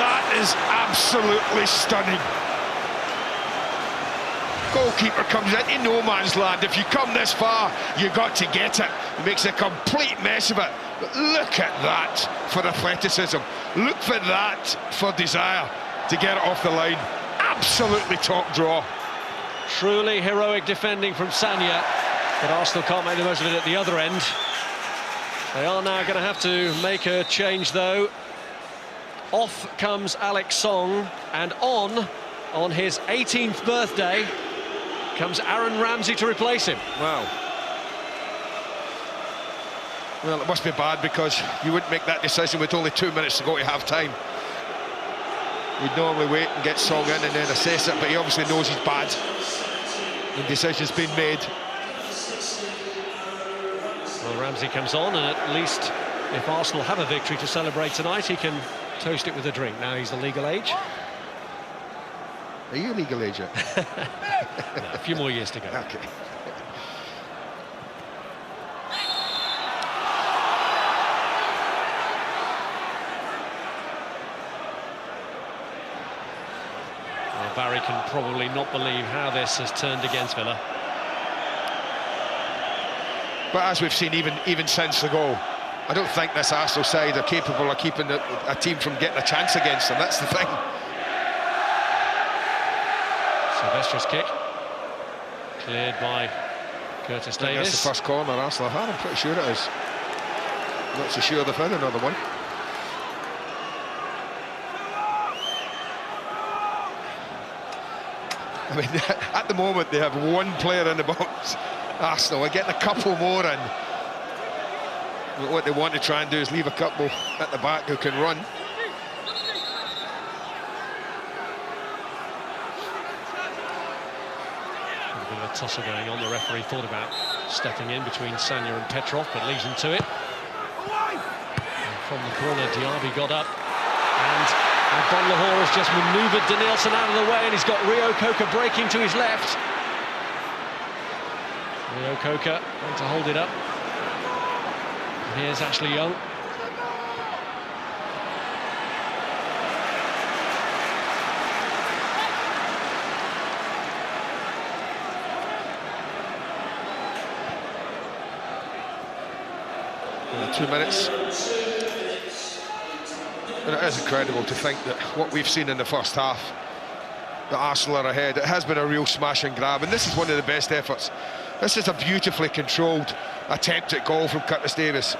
That is absolutely stunning. Goalkeeper comes into no man's land. If you come this far, you got to get it. He makes a complete mess of it. But look at that for athleticism. Look for that for desire to get it off the line. Absolutely top draw. Truly heroic defending from Sanya, but Arsenal can't make the most of it at the other end. They are now going to have to make a change, though. Off comes Alex Song, and on his 18th birthday, comes Aaron Ramsey to replace him. Wow. Well, it must be bad, because you wouldn't make that decision with only 2 minutes to go to half-time. You'd normally wait and get Song in and then assess it, but he obviously knows he's bad. The decision's been made. Well, Ramsey comes on, and at least if Arsenal have a victory to celebrate tonight, he can toast it with a drink. Now he's the legal age. Are you legal age yet? No, a few more years to go. Okay. Well, Barry can probably not believe how this has turned against Villa. But as we've seen, even since the goal, I don't think this Arsenal side are capable of keeping a team from getting a chance against them. That's the thing. Sylvestre's kick, cleared by Curtis Davis. That's the first corner Arsenal had. I'm pretty sure it is. Not so sure they've had another one. I mean, at the moment they have one player in the box. Arsenal are getting a couple more in. But what they want to try and do is leave a couple at the back who can run. A bit of a tussle going on. The referee thought about stepping in between Sanya and Petrov, but leaves him to it. And from the corner, Diaby got up, and Akbon Lahore has just manoeuvred Denilson out of the way, and he's got Rio Coca breaking to his left. Rio Coca going to hold it up. And here's Ashley Young. Yeah, 2 minutes. And it is incredible to think that what we've seen in the first half that Arsenal are ahead. It has been a real smash and grab, and this is one of the best efforts. This is a beautifully controlled attempt at goal from Curtis Davies.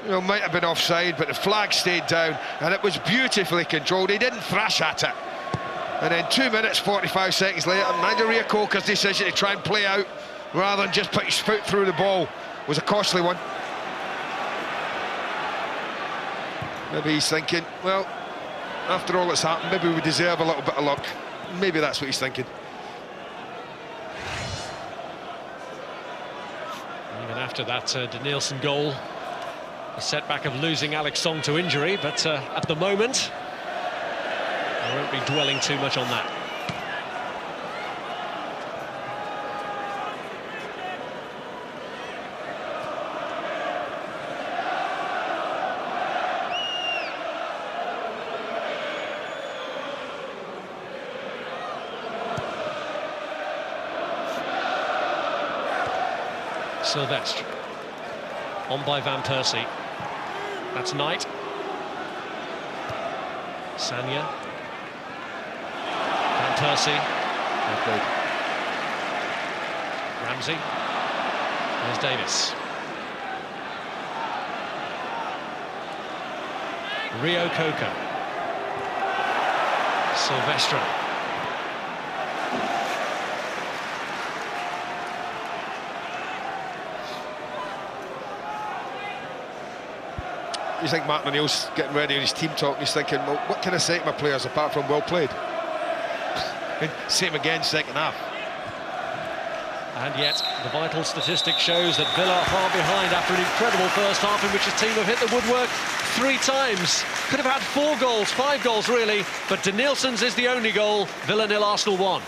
You know, might have been offside, but the flag stayed down, and it was beautifully controlled. He didn't thrash at it. And then 2 minutes, 45 seconds later, Nigel Reo-Coker's decision to try and play out rather than just put his foot through the ball was a costly one. Maybe he's thinking, well, after all that's happened, maybe we deserve a little bit of luck. Maybe that's what he's thinking. Even after that Denilson goal, a setback of losing Alex Song to injury, but at the moment, I won't be dwelling too much on that. Sylvestre on by Van Persie. That's Knight. Sanya. Van Persie. Ramsey. There's Davis. Reo-Coker. Sylvestre. You think Martin O'Neill's getting ready with his team talk, he's thinking, well, what can I say to my players apart from well played? Same again, second half. And yet, the vital statistic shows that Villa are far behind after an incredible first half in which his team have hit the woodwork 3 times. Could have had 4 goals, 5 goals really, but Denilson's is the only goal. Villa 0, Arsenal 1.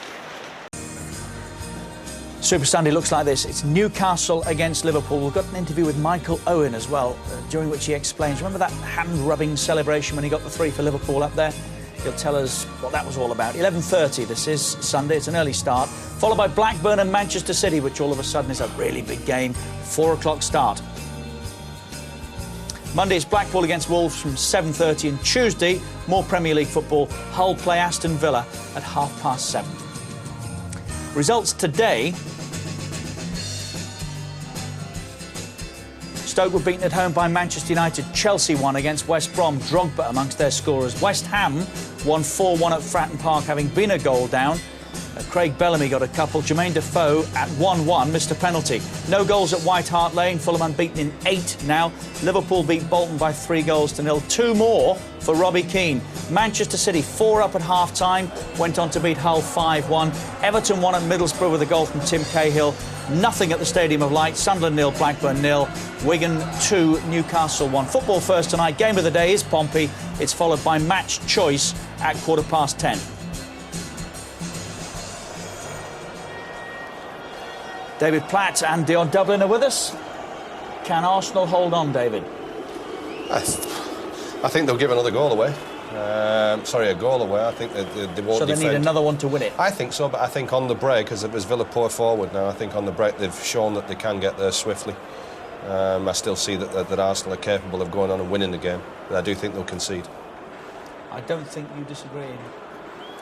Super Sunday looks like this. It's Newcastle against Liverpool. We've got an interview with Michael Owen as well, during which he explains. Remember that hand-rubbing celebration when he got the 3 for Liverpool up there? He'll tell us what that was all about. 11:30, this is Sunday. It's an early start, followed by Blackburn and Manchester City, which all of a sudden is a really big game. 4 o'clock start. Monday is Blackpool against Wolves from 7:30, and Tuesday, more Premier League football. Hull play Aston Villa at 7:30. Results today. Stoke were beaten at home by Manchester United. Chelsea won against West Brom. Drogba amongst their scorers. West Ham won 4-1 at Fratton Park, having been a goal down. Craig Bellamy got a couple. Jermaine Defoe at 1-1 missed a penalty. No goals at White Hart Lane. Fulham unbeaten in 8 now. Liverpool beat Bolton by 3-0. 2 more for Robbie Keane. Manchester City 4 up at half-time. Went on to beat Hull 5-1. Everton won at Middlesbrough with a goal from Tim Cahill. Nothing at the Stadium of Light. Sunderland 0, Blackburn 0. Wigan 2, Newcastle 1. Football first tonight. Game of the day is Pompey. It's followed by Match Choice at 10:15. David Platt and Dion Dublin are with us. Can Arsenal hold on, David? I think they'll give another goal away. A goal away. I think they won't So they defend. need another one to win it? I think so, but I think on the break, as it was Villa poor forward now, I think on the break they've shown that they can get there swiftly. I still see that Arsenal are capable of going on and winning the game, but I do think they'll concede. I don't think you disagree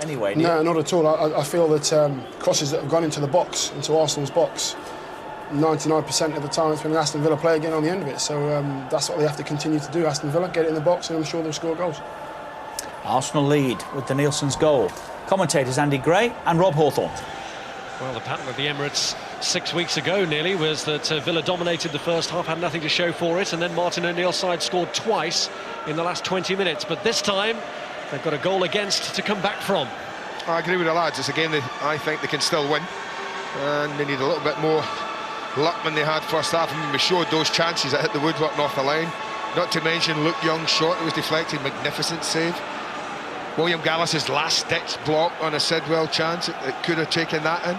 anyway, do you? No, not at all. I feel that crosses that have gone into the box, into Arsenal's box, 99% of the time it's been an Aston Villa player getting on the end of it. So that's what they have to continue to do, Aston Villa, get it in the box, and I'm sure they'll score goals. Arsenal lead with Denilson's goal. Commentators Andy Gray and Rob Hawthorne. Well, the pattern of the Emirates 6 weeks ago nearly was that Villa dominated the first half, had nothing to show for it, and then Martin O'Neill's side scored twice in the last 20 minutes. But this time, they've got a goal against to come back from. I agree with the lads. It's a game that I think they can still win, and they need a little bit more luck than they had first half. I mean, we showed those chances that hit the woodwork off the line. Not to mention Luke Young's shot that was deflected, magnificent save. William Gallas's last-ditch block on a Sidwell chance, it could have taken that in.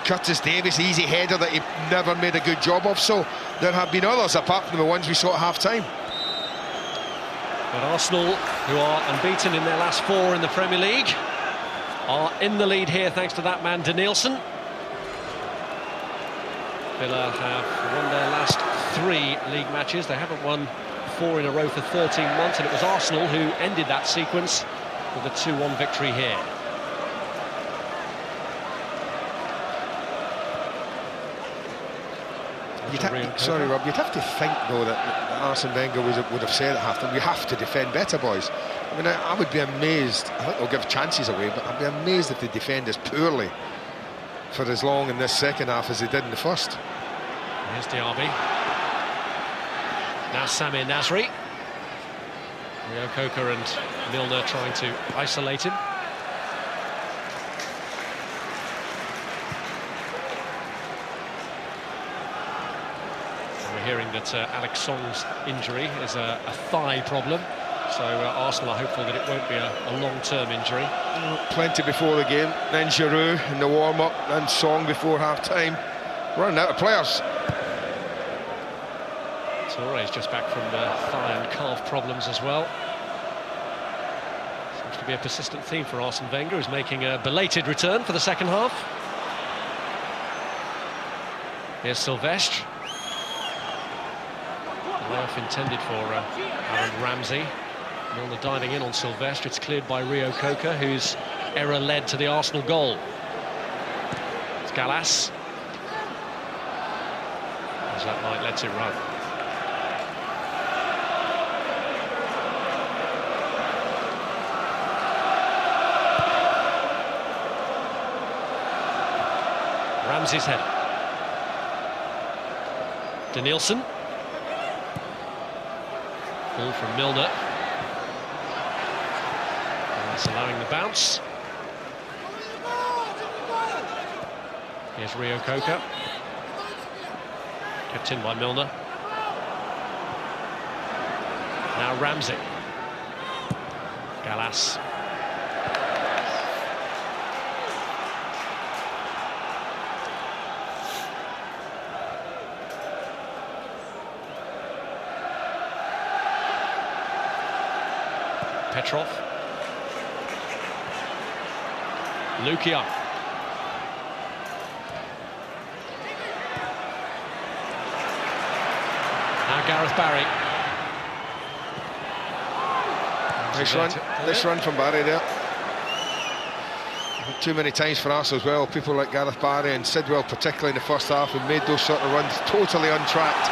Curtis Davies' easy header that he never made a good job of. So there have been others apart from the ones we saw at half-time. But Arsenal, who are unbeaten in their last 4 in the Premier League, are in the lead here thanks to that man Denilson. Villa have won their last 3 league matches. They haven't won 4 in a row for 13 months, and it was Arsenal who ended that sequence with a 2-1 victory here. Sorry, Rob, you'd have to think, though, that Arsene Wenger would have said at half-time, we have to defend better, boys. I mean, I would be amazed. I think they'll give chances away, but I'd be amazed if they defend as poorly for as long in this second half as they did in the first. Here's Diaby. Now Samir Nasri. Rio Coker and Milner trying to isolate him. We're hearing that Alex Song's injury is a thigh problem, so Arsenal are hopeful that it won't be a long-term injury. Plenty before the game, then Giroud in the warm-up, and Song before half-time. Running out of players. Torre's just back from thigh and calf problems as well. Seems to be a persistent theme for Arsene Wenger, who's making a belated return for the second half. Here's Silvestre. Life intended for Aaron Ramsey. Milner diving in on Silvestre. It's cleared by Rio Coker, whose error led to the Arsenal goal. It's Gallas. As that Knight lets it run. Ramsey's header. Denilson. Ball from Milner. And that's allowing the bounce. Here's Rio Coker. Kept in by Milner. Now Ramsey. Gallas. Petrov. Lukia. Now Gareth Barry. Nice run from Barry there. Too many times for us as well. People like Gareth Barry and Sidwell, particularly in the first half, have made those sort of runs totally untracked.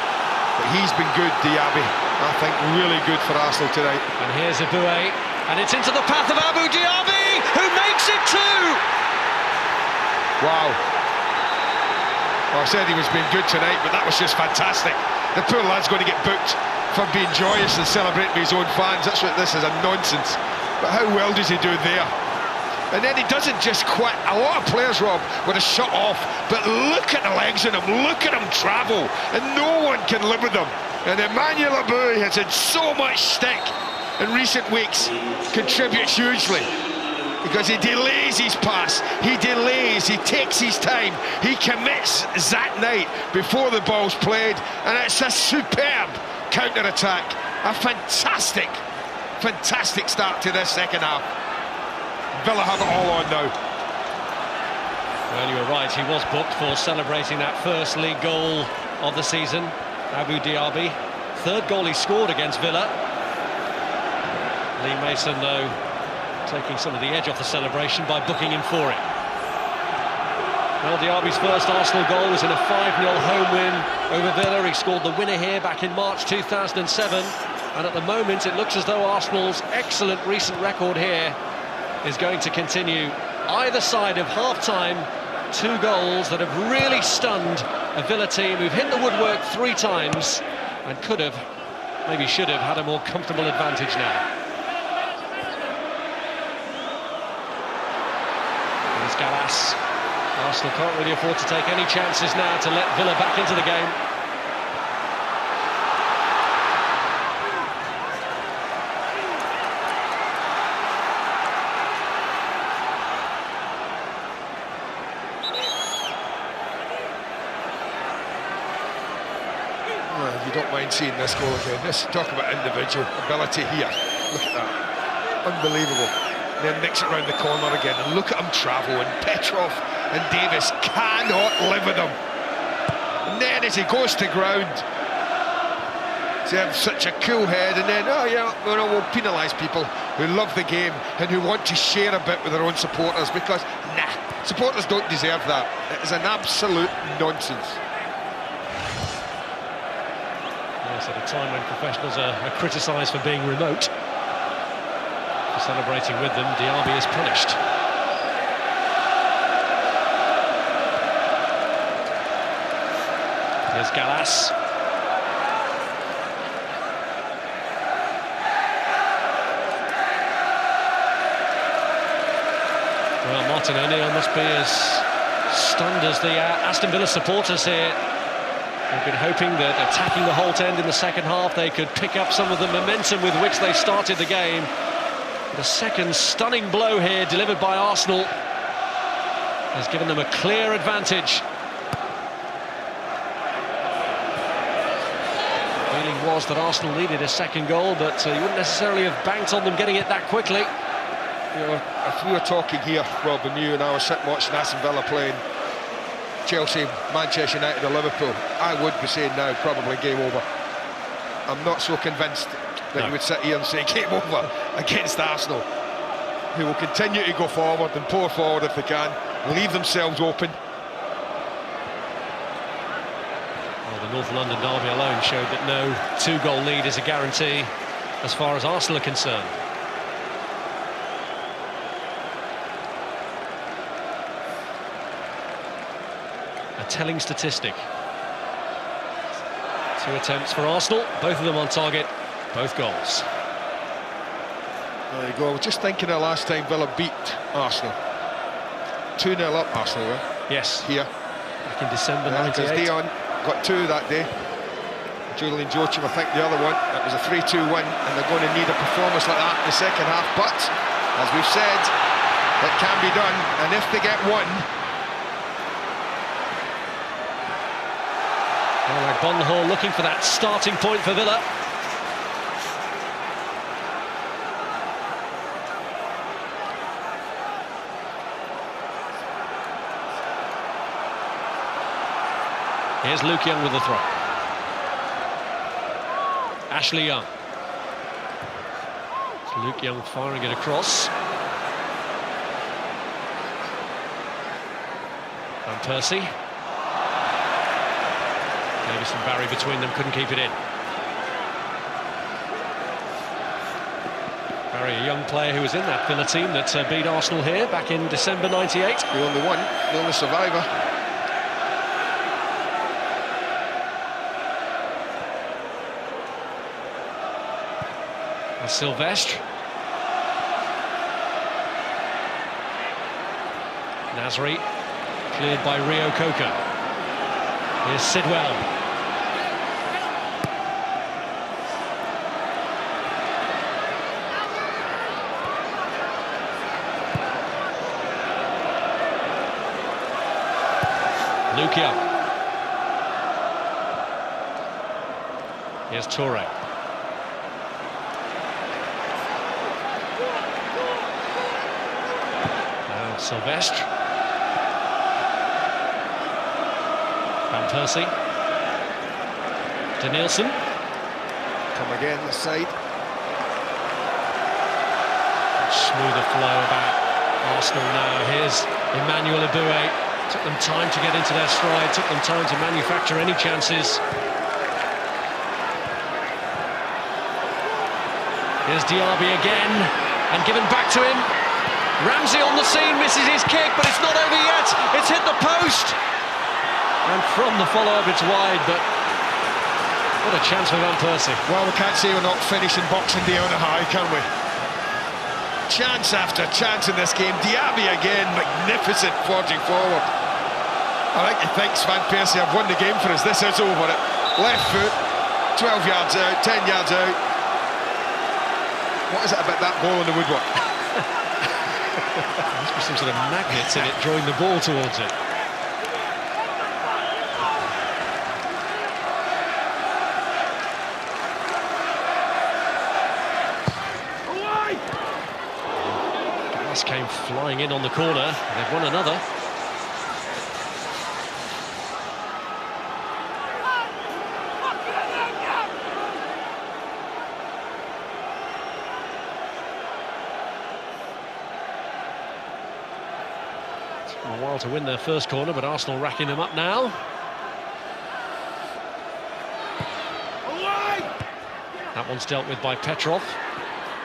But he's been good, Diaby. I think really good for Arsenal tonight. And here's Aboué, and it's into the path of Abou Diaby, who makes it too! Wow. Well, I said he was being good tonight, but that was just fantastic. The poor lad's going to get booked for being joyous and celebrating with his own fans. That's what this is, a nonsense. But how well does he do there? And then he doesn't just quit. A lot of players, Rob, would have shut off, but look at the legs in him, look at him travel, and no one can live with him. And Emmanuel Aboué has had so much stick in recent weeks, contributes hugely, because he delays his pass, he delays, he takes his time, he commits that night before the ball's played, and it's a superb counter-attack. A fantastic start to this second half. Villa have it all on now. Well, you were right, he was booked for celebrating that first league goal of the season. Abou Diaby, third goal he scored against Villa. Lee Mason, though, taking some of the edge off the celebration by booking him for it. Well, Diaby's first Arsenal goal was in a 5-0 home win over Villa. He scored the winner here back in March 2007. And at the moment, it looks as though Arsenal's excellent recent record here is going to continue. Either side of half-time, 2 goals that have really stunned a Villa team who've hit the woodwork 3 times and could have, maybe should have, had a more comfortable advantage now. There's Gallas. Arsenal can't really afford to take any chances now to let Villa back into the game. You don't mind seeing this goal again. Let's talk about individual ability here. Look at that. Unbelievable. Then nicks it round the corner again, and look at him travel, and Petrov and Davis cannot live with him. And then as he goes to ground, to have such a cool head, and then, oh yeah, we'll penalise people who love the game and who want to share a bit with their own supporters, because, nah, supporters don't deserve that. It is an absolute nonsense. Yes, at a time when professionals are criticised for being remote, for celebrating with them, Diaby is punished. Here's Gallas. Well, Martin O'Neill must be as stunned as the Aston Villa supporters here. They've been hoping that attacking the Holt end in the second half, they could pick up some of the momentum with which they started the game. The second stunning blow here, delivered by Arsenal, has given them a clear advantage. The feeling was that Arsenal needed a second goal, but you wouldn't necessarily have banked on them getting it that quickly. You know, if we were talking here, Rob, and you and I were sitting watching Aston Villa playing Chelsea, Manchester United or Liverpool, I would be saying now probably game over. I'm not so convinced that you would sit here and say game over against Arsenal, who will continue to go forward and pour forward if they can, leave themselves open. Well, the North London derby alone showed that no two-goal lead is a guarantee as far as Arsenal are concerned. A telling statistic. 2 attempts for Arsenal, both of them on target, both goals. There you go. Just thinking of last time Villa beat Arsenal. 2-0 up Arsenal, right? Yes. Here. Back in December '98. Because Dion got 2 that day. Julian Joachim, I think the other one. It was a 3-2 win, and they're going to need a performance like that in the second half. But, as we've said, it can be done. And if they get one... Well, like Bonhall looking for that starting point for Villa. Here's Luke Young with the throw. Ashley Young. It's Luke Young firing it across. Van Persie. Maybe some Barry between them, couldn't keep it in. Barry, a young player who was in that Villa team that beat Arsenal here back in December '98. The only one, the only survivor. Sylvestre. Nasri, cleared by Rio Coca. Here's Sidwell. Luke Young. Here's Toure. Sylvestre. Van Persie. Denilson. Come again this side. Smoother flow about Arsenal now. Here's Emmanuel Eboué. Took them time to get into their stride, took them time to manufacture any chances. Here's Diaby again, and given back to him. Ramsey on the scene, misses his kick, but it's not over yet. It's hit the post. And from the follow-up, it's wide, but what a chance for Van Persie. Well, we can't say we're not finishing Boxing Day on a high, can we? Chance after chance in this game. Diaby again, magnificent forging forward. I think he thinks Van Persie have won the game for us. This is over it. Left foot, 12 yards out, 10 yards out. What is it about that ball in the woodwork? There must be some sort of magnets in it drawing the ball towards it. Gallas came flying in on the corner. They've won another. A while to win their first corner, but Arsenal racking them up now. That one's dealt with by Petrov.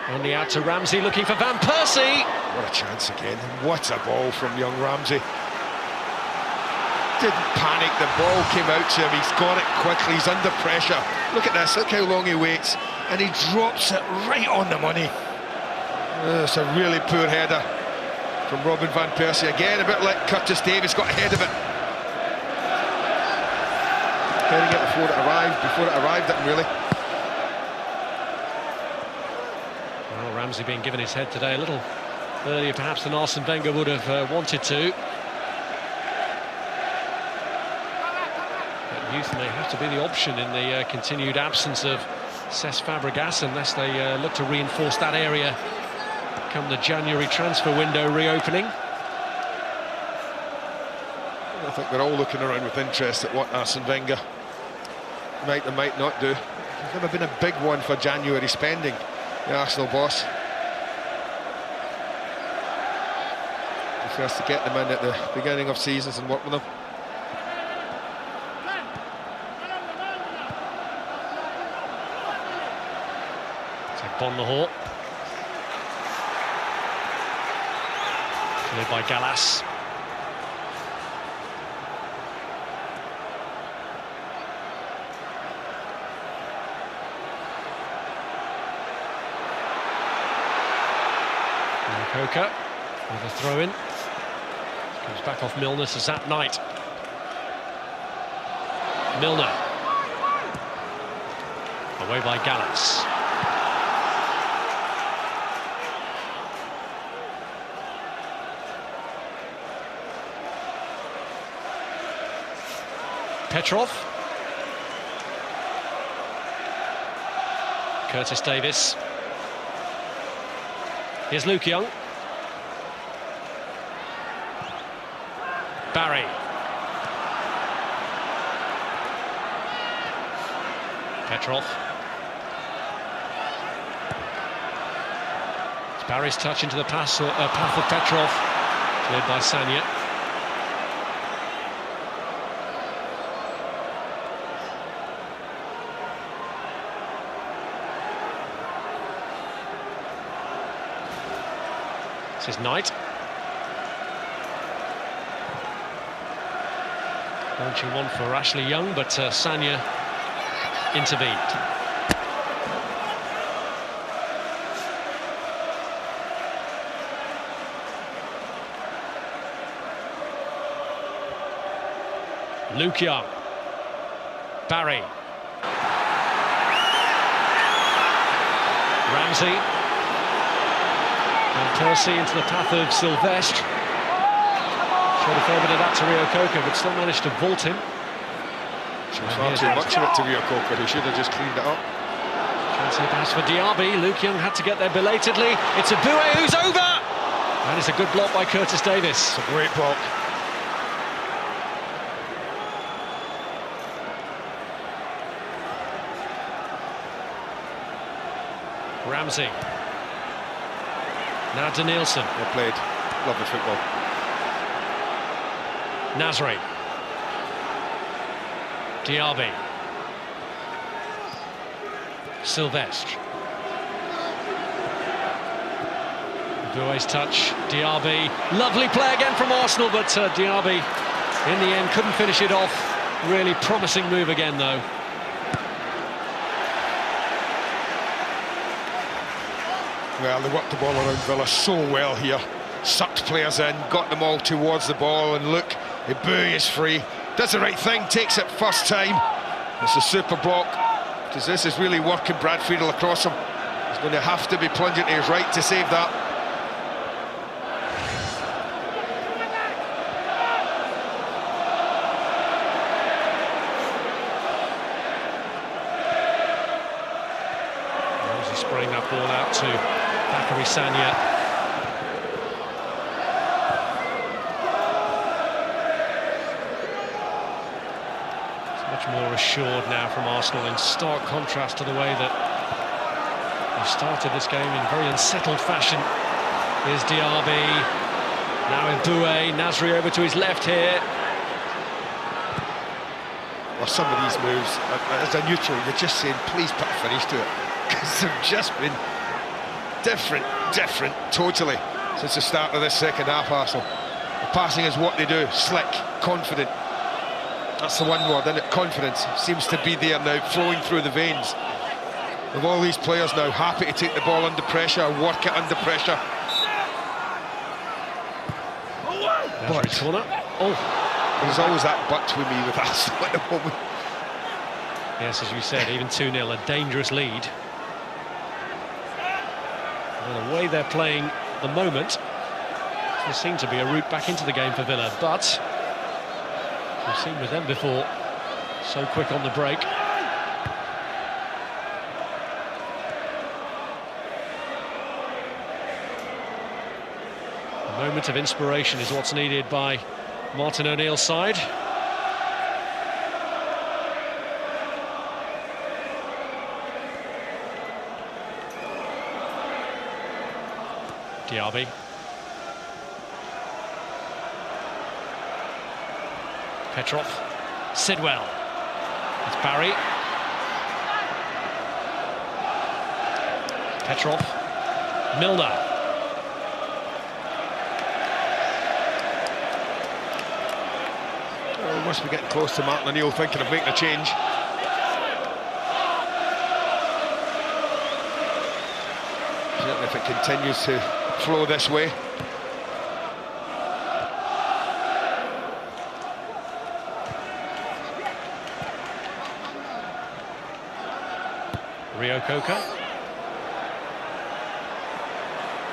Only out to Ramsey, looking for Van Persie. What a chance again. What a ball from young Ramsey. Didn't panic, the ball came out to him, he's got it quickly, he's under pressure. Look at this, look how long he waits, and he drops it right on the money. It's a really poor header from Robin Van Persie. Again, a bit like Curtis Davies got ahead of it. Heading it before it arrived at him, really. Well, Ramsey being given his head today a little earlier perhaps than Arsene Wenger would have wanted to. But youth may have to be the option in the continued absence of Cesc Fabregas, unless they look to reinforce that area come the January transfer window reopening. I think they're all looking around with interest at what Arsene Wenger might or might not do. He's never been a big one for January spending, the Arsenal boss. Prefers to get them in at the beginning of seasons and work with them. So Bonlahor. Cleared by Gallas. Coker with a throw-in. Comes back off Milner to Zat Knight. Milner. Away by Gallas. Petrov. Curtis Davis. Here's Luke Young. Barry. Petrov. It's Barry's touch into the path of Petrov. Cleared by Sanya. This is Knight. Launching one for Ashley Young, but Sanya intervened. Luke Young. Barry. Ramsey. And Persie into the path of Sylvestre. Showed a fair bit of that to Rio Coker, but still managed to vault him. Far too much of it to Rio Coker, who should have just cleaned it up. Chance here perhaps for Diaby. Luke Young had to get there belatedly. It's a Boué who's over! And it's a good block by Curtis Davis. It's a great block. Ramsey. Now Denilson. Well played. Lovely football. Nasri. Diaby. Sylvestre. Boué's touch. Diaby. Lovely play again from Arsenal, but Diaby in the end couldn't finish it off. Really promising move again, though. Well, they worked the ball around Villa so well here. Sucked players in, got them all towards the ball, and look, Boué is free. Does the right thing, takes it first time. It's a super block, because this is really working Brad Friedel across him. He's going to have to be plunging to his right to save that. Ramsey spraying that ball out to Bakary Sanya. More assured now from Arsenal, in stark contrast to the way that they started this game in very unsettled fashion. Here's Diaby. Now in Boué, Nasri over to his left here. Well, some of these moves, as a neutral, you're just saying, please put a finish to it. Because they've just been different, totally, since the start of this second half, Arsenal. The passing is what they do, slick, confident. That's the one word, isn't it? Confidence seems to be there now, flowing through the veins. With all these players now happy to take the ball under pressure, work it under pressure. But corner. There's always that but with me with Aston at the moment. Yes, as you said, even 2-0, a dangerous lead. And the way they're playing at the moment, there seems to be a route back into the game for Villa, but we've seen with them before, so quick on the break. A moment of inspiration is what's needed by Martin O'Neill's side. Diaby. Petrov. Sidwell. It's Barry. Petrov. Milner. We must be getting close to Martin O'Neill thinking of making a change. Certainly if it continues to flow this way. Rio Coca.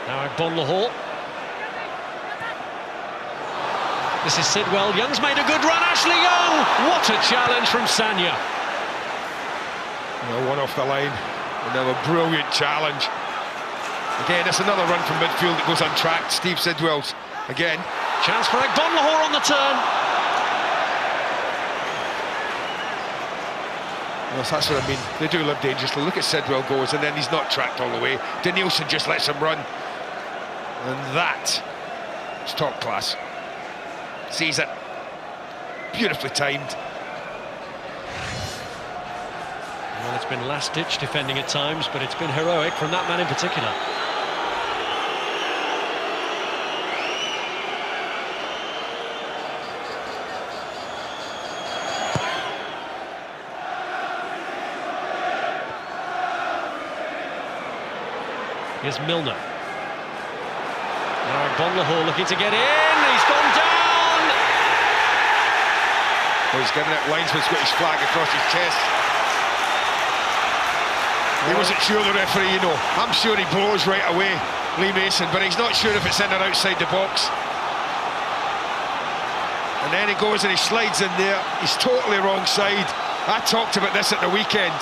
Now Bonlahor. This is Sidwell. Young's made a good run. Ashley Young! What a challenge from Sanya. One off the line. Another brilliant challenge. Again, it's another run from midfield that goes untracked. Steve Sidwell's again. Chance for Bonlahor on the turn. Well, that's what I mean. They do live dangerously. Look at Sidwell goes, and then he's not tracked all the way. Denilson just lets him run. And that is top class. Sees it. Beautifully timed. Well, it's been last-ditch defending at times, but it's been heroic from that man in particular. Here's Milner. Now Bonlahor looking to get in. He's gone down. Well, he's given it. Linesman's got his flag across his chest. He wasn't sure, the referee, you know. I'm sure he blows right away, Lee Mason, but he's not sure if it's in or outside the box. And then he goes and he slides in there. He's totally wrong side. I talked about this at the weekend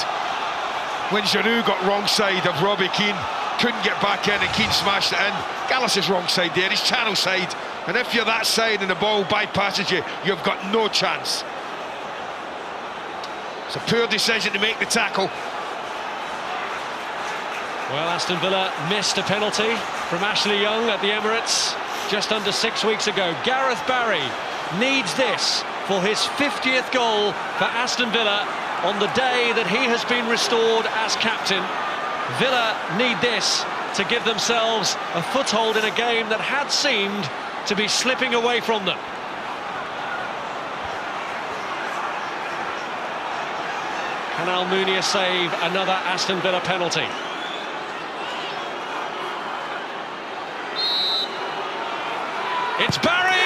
when Giroud got wrong side of Robbie Keane. Couldn't get back in and Keane smashed it in. Gallas is wrong side there, he's channel side. And if you're that side and the ball bypasses you, you've got no chance. It's a poor decision to make the tackle. Well, Aston Villa missed a penalty from Ashley Young at the Emirates just under 6 weeks ago. Gareth Barry needs this for his 50th goal for Aston Villa on the day that he has been restored as captain. Villa need this to give themselves a foothold in a game that had seemed to be slipping away from them. Can Almunia save another Aston Villa penalty? It's Barry!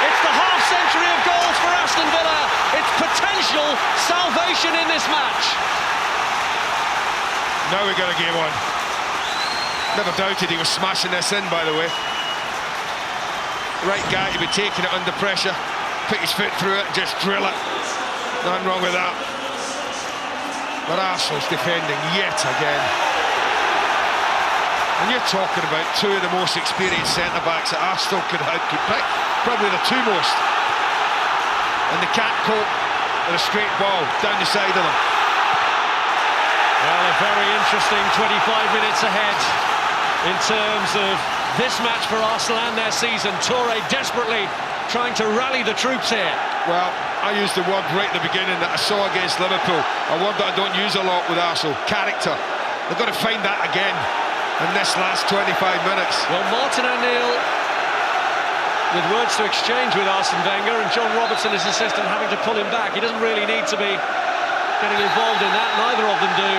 It's the half-century of goals for Aston Villa. It's potential salvation in this match. Now we got a game on. Never doubted he was smashing this in, by the way. Right guy to be taking it under pressure. Put his foot through it and just drill it. Nothing wrong with that. But Arsenal's defending yet again. And you're talking about two of the most experienced centre-backs that Aston could pick. Probably the two most. And they can't cope with a straight ball down the side of them. Well, a very interesting 25 minutes ahead. in terms of this match for Arsenal and their season. Toure desperately trying to rally the troops here. Well, I used the word right at the beginning that I saw against Liverpool, a word that I don't use a lot with Arsenal: character. They've got to find that again in this last 25 minutes. Well, Martin O'Neill with words to exchange with Arsene Wenger, and John Robertson, his assistant, having to pull him back. He doesn't really need to be getting involved in that, neither of them do.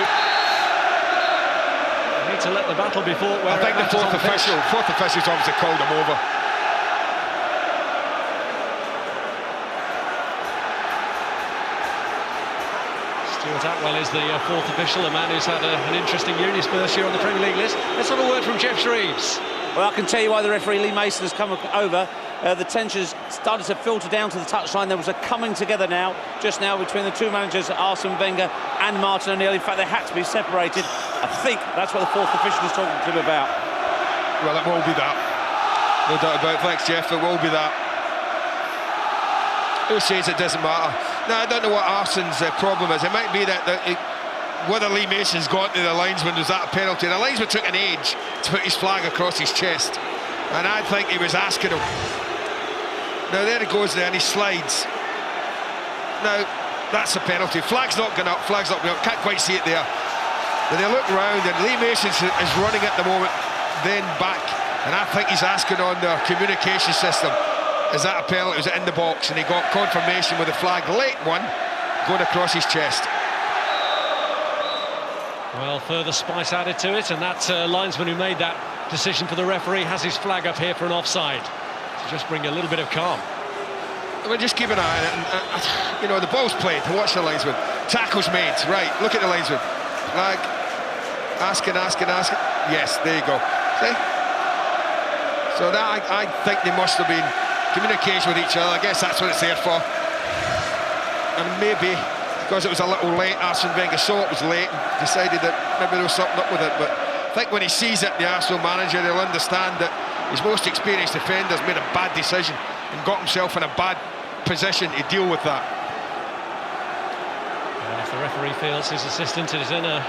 They need to let the battle be fought. I think the fourth official's obviously called him over. Stuart Atwell is the fourth official, a man who's had an interesting year in his first year on the Premier League list. Let's have a word from Jeff Shreves. Well, I can tell you why the referee Lee Mason has come over. The tensions started to filter down to the touchline. There was a coming together now, just now, between the two managers, Arsene Wenger and Martin O'Neill. In fact, they had to be separated. I think that's what the fourth official is talking to him about. Well, it will be that. No doubt about it. Thanks, Jeff. It will be that. Who says it doesn't matter? Now, I don't know what Arsene's problem is. It might be that whether Lee Mason's gone to the linesman, was that a penalty? The linesman took an age to put his flag across his chest, and I think he was asking him. Now there he goes there and he slides. Now that's a penalty. Flag's not going up, flag's not going up. Can't quite see it there. Then they look round and Lee Mason is running at the moment, then back, and I think he's asking on the communication system, is that a penalty? Was it in the box? And he got confirmation with the flag, late one, going across his chest. Well, further spice added to it, and that linesman who made that decision for the referee has his flag up here for an offside to just bring a little bit of calm. Well, just keep an eye on it, and you know, the ball's played. Watch the linesman. Tackle's made. Right, look at the linesman. Flag. Asking. Yes, there you go. See? So that I think they must have been communication with each other. I guess that's what it's there for. And maybe because it was a little late, Arsene Wenger saw it was late and decided that maybe there was something up with it. But I think when he sees it, the Arsenal manager, he'll understand that his most experienced defender's made a bad decision and got himself in a bad position to deal with that. And if the referee feels his assistant is in a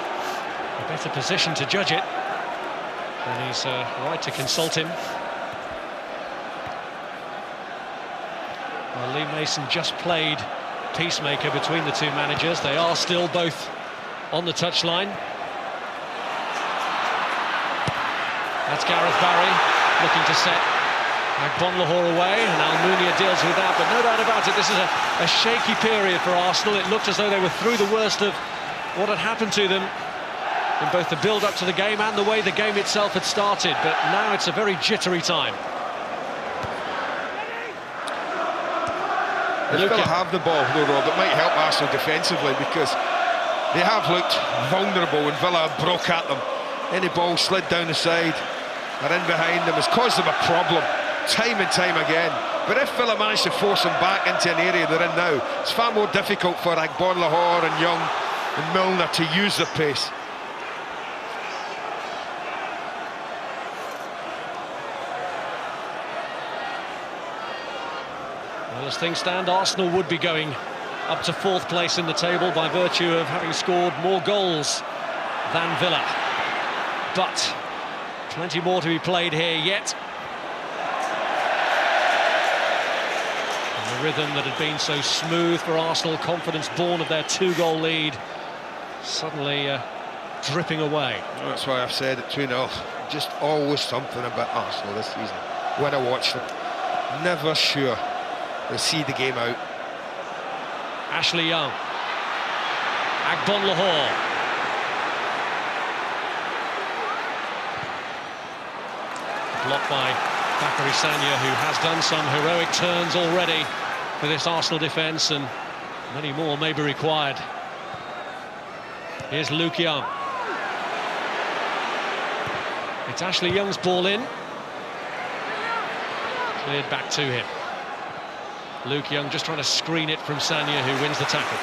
better position to judge it, then he's right to consult him. Well, Lee Mason just played peacemaker between the two managers. They are still both on the touchline. That's Gareth Barry looking to set Agbonlahor away, and Almunia deals with that. But no doubt about it, this is a shaky period for Arsenal. It looked as though they were through the worst of what had happened to them in both the build-up to the game and the way the game itself had started. But now it's a very jittery time. They still have the ball, though, Rob. It might help Arsenal defensively because they have looked vulnerable when Villa broke at them. Any ball slid down the side or in behind them has caused them a problem time and time again. But if Villa manage to force them back into an area they're in now, it's far more difficult for Agbonlahor and Young and Milner to use the pace. Well, as things stand, Arsenal would be going up to fourth place in the table by virtue of having scored more goals than Villa. But plenty more to be played here yet. And the rhythm that had been so smooth for Arsenal, confidence born of their two-goal lead, suddenly dripping away. That's why I've said it 2-0. Just always something about Arsenal this season. When I watch them, never sure they'll see the game out. Ashley Young. Agbonlahor. Blocked by Bakary Sagna, who has done some heroic turns already for this Arsenal defence, and many more may be required. Here's Luke Young. It's Ashley Young's ball in. Cleared back to him. Luke Young just trying to screen it from Sagna, who wins the tackle.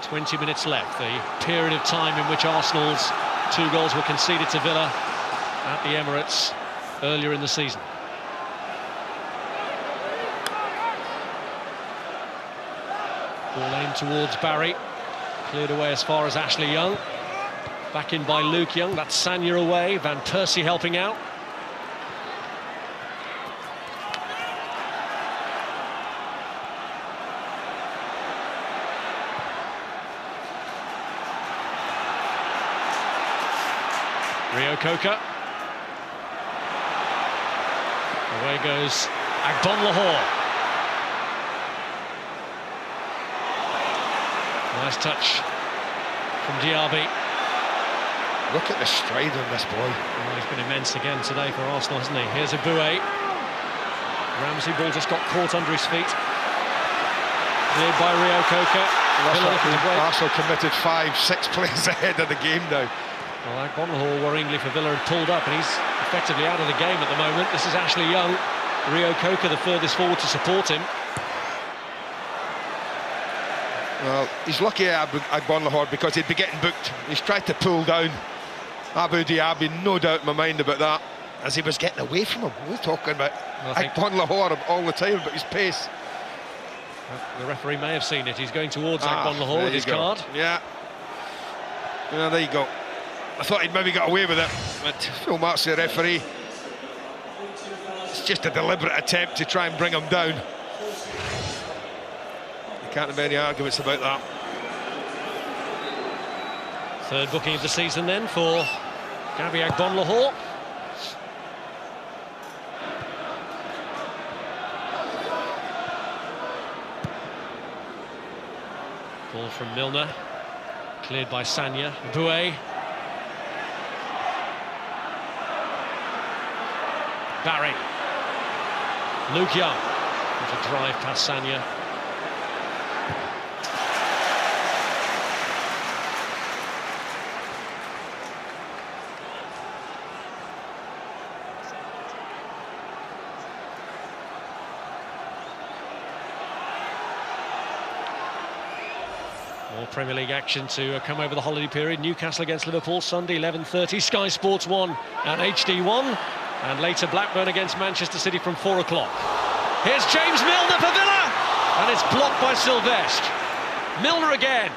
20 minutes left, the period of time in which Arsenal's two goals were conceded to Villa at the Emirates earlier in the season. Ball aimed towards Barry. Cleared away as far as Ashley Young. Back in by Luke Young. That's Sanya away. Van Persie helping out. Rio Coker. Away goes Agbonlahor. Nice touch from Diaby. Look at the stride on this boy. Oh, he's been immense again today for Arsenal, hasn't he? Here's a Bouet. Ramsey, ball just got caught under his feet. Cleared by Rio Coker. Arsenal committed 5-6 plays ahead of the game now. Well, Agbonlahor worryingly for Villa had pulled up, and he's effectively out of the game at the moment. This is Ashley Young. Rio Coker the furthest forward to support him. Well, he's lucky at Agbonlahor because he'd be getting booked. He's tried to pull down Abu Diaby, no doubt in my mind about that, as he was getting away from him. We're talking about Agbonlahor all the time, but his pace. The referee may have seen it. He's going towards Agbonlahor with his card. Yeah. Yeah, there you go. I thought he'd maybe got away with it, but full marks to the referee. It's just a deliberate attempt to try and bring him down. You can't have any arguments about that. Third booking of the season then for Gabby Agbonlahor. Ball from Milner, cleared by Sanya. Bouet. Barry. Luke Young. With a drive past Sanya. More Premier League action to come over the holiday period. Newcastle against Liverpool, Sunday, 11:30. Sky Sports 1 and HD1. And later Blackburn against Manchester City from 4 o'clock. Here's James Milner for Villa! And it's blocked by Sylvestre. Milner again.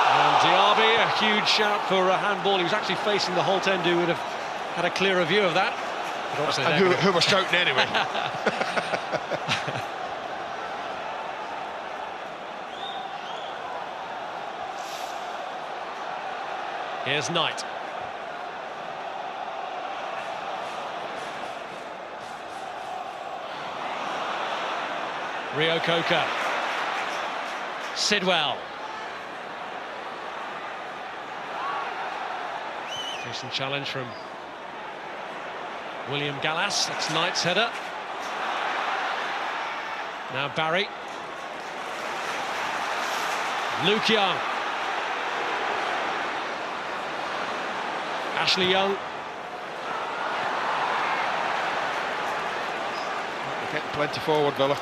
And Diaby, a huge shout for a handball. He was actually facing the Holt end, who would have had a clearer view of that. But and who was shouting anyway. Here's Knight. Rio Coker. Sidwell. Decent challenge from William Gallas. That's Knight's header. Now Barry. Luke Young. Ashley Young. They're getting plenty forward, Villa.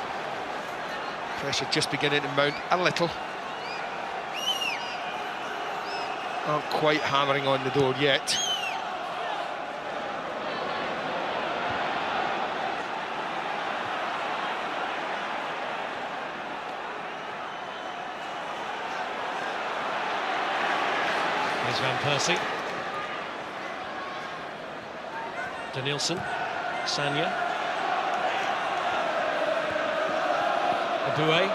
Pressure just beginning to mount a little. Aren't quite hammering on the door yet. There's Van Persie. Denilson. Sanya. Bouet.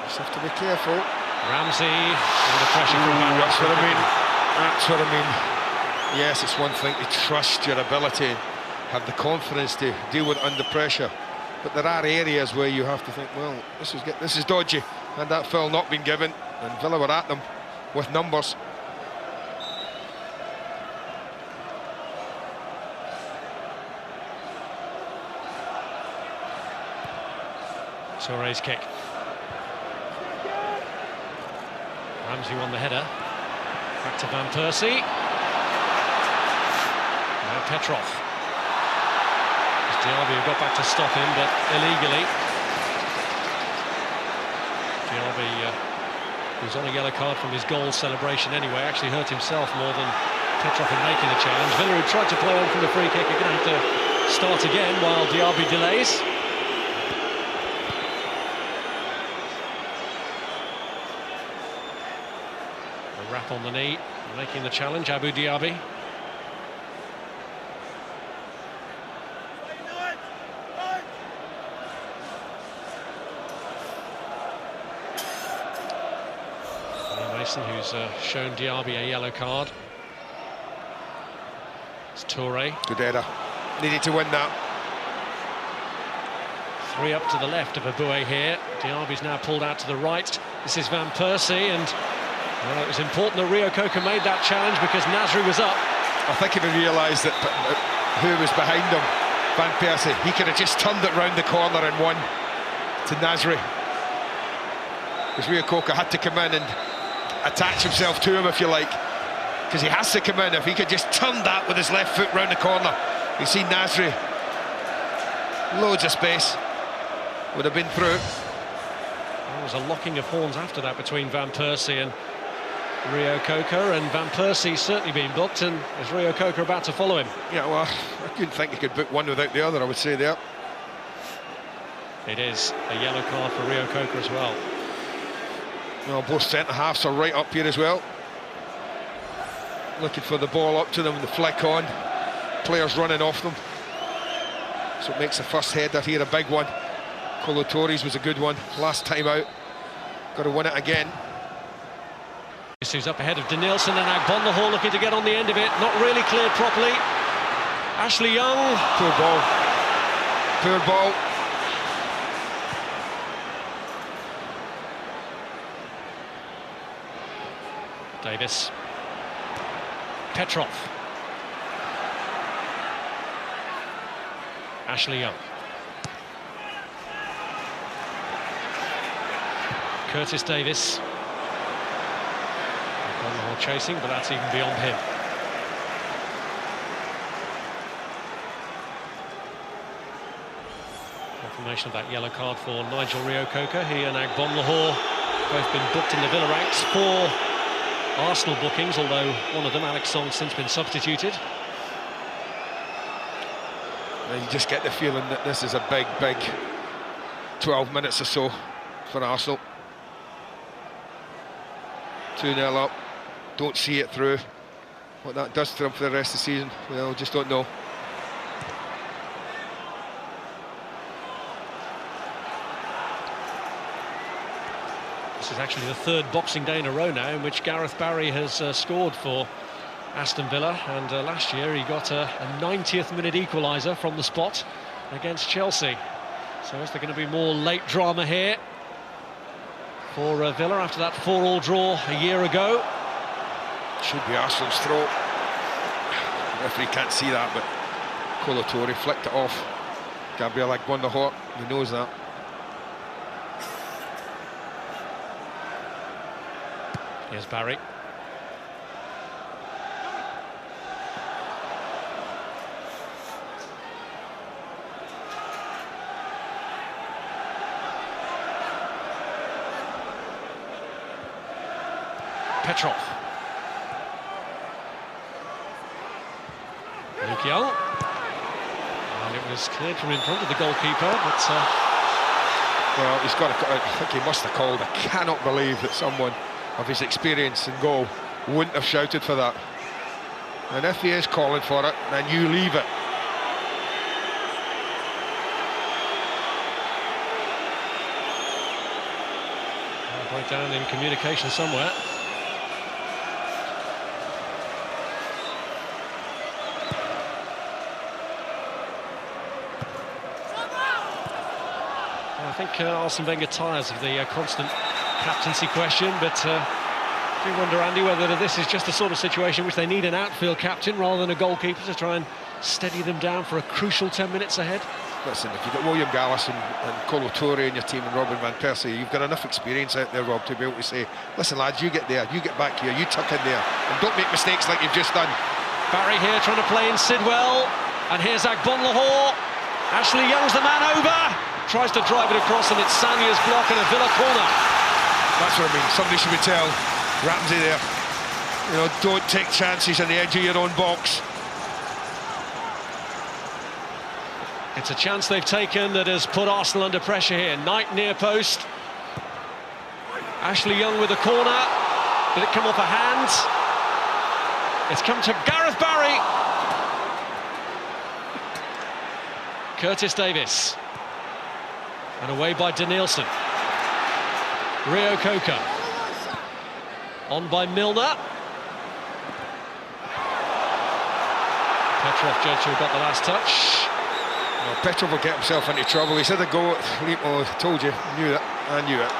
Just have to be careful. Ramsey under pressure from Van That's what I mean. That's what I mean. Yes, it's one thing to trust your ability, have the confidence to deal with it under pressure. But there are areas where you have to think, well, this is dodgy. Had that foul not been given, and Villa were at them with numbers. Touré's kick. Ramsey won the header. Back to Van Persie. Now Petrov. Diaby got back to stop him, but illegally. Diaby, who's on a yellow card from his goal celebration anyway, actually hurt himself more than Petrov in making the challenge. Villa, who tried to play on from the free kick, are going to have to start again while Diaby delays. A wrap on the knee, making the challenge, Abu Diaby. Mason, who's shown Diaby a yellow card. It's Toure. Good header. Needed to win that. 3 up to the left of Aboué here. Diaby's now pulled out to the right. This is Van Persie, and well, it was important that Rio Coker made that challenge because Nasri was up. I think if he realised that who was behind him, Van Persie, he could have just turned it round the corner and won to Nasri. Because Rio Coker had to come in and attach himself to him, if you like, because he has to come in. If he could just turn that with his left foot round the corner, you see Nasri, loads of space, would have been through. There was a locking of horns after that between Van Persie and Rio Coker, and Van Persie's certainly been booked, and is Rio Coker about to follow him? Yeah, well, I couldn't think he could book one without the other, I would say there. It is a yellow card for Rio Coker as well. Well, both centre-halves are right up here as well. Looking for the ball up to them, the flick on. Players running off them. So it makes the first header here a big one. Kolo Toure's was a good one last time out. Got to win it again. Who's up ahead of Denilson, and Agbonlahor looking to get on the end of it. Not really cleared properly. Ashley Young. Poor ball. Poor ball. Davis. Petrov. Ashley Young. Curtis Davis. Agbonlahor chasing, but that's even beyond him. Confirmation of that yellow card for Nigel Rio Coker. He and Agbonlahor both been booked in the Villa ranks for Arsenal bookings, although one of them, Alex Song's since been substituted. And you just get the feeling that this is a big 12 minutes or so for Arsenal. 2-0 up, don't see it through. What that does to them for the rest of the season, well, just don't know. This is actually the third Boxing Day in a row now in which Gareth Barry has scored for Aston Villa, and last year he got a 90th minute equaliser from the spot against Chelsea. So is there going to be more late drama here for Villa after that 4-4 draw a year ago? Should be Arsenal's throw. The referee can't see that, but Kolo Toure flicked it off. Gabriel Agbonlahor, he knows that. Here's Barry. Petrov. Luke Young. And it was cleared from in front of the goalkeeper, but well, he's got to, I think he must have called. I cannot believe that someone of his experience in goal wouldn't have shouted for that. And if he is calling for it, then you leave it. breakdown in communication somewhere. I think Arsene Wenger tires of the constant captaincy question, but I do wonder, Andy, whether this is just the sort of situation which they need an outfield captain rather than a goalkeeper to try and steady them down for a crucial 10 minutes ahead. Listen, if you've got William Gallas and Kolo Toure in your team and Robin Van Persie, you've got enough experience out there, Rob, to be able to say, listen lads, you get there, you get back here, you tuck in there, and don't make mistakes like you've just done. Barry here trying to play in Sidwell, and here's Agbonlahor. Ashley Young's the man over, tries to drive it across, and it's Sanya's block in a Villa corner. That's what I mean, somebody should be telling Ramsey there. You know, don't take chances on the edge of your own box. It's a chance they've taken that has put Arsenal under pressure here. Knight near post. Ashley Young with the corner. Did it come off a hand? It's come to Gareth Barry. Curtis Davis. And away by Denilson. Rio Coca. On by Milner. Petrov judge who got the last touch. Well, Petrov will get himself into trouble. He said a go. Oh, told you, knew that. I knew it.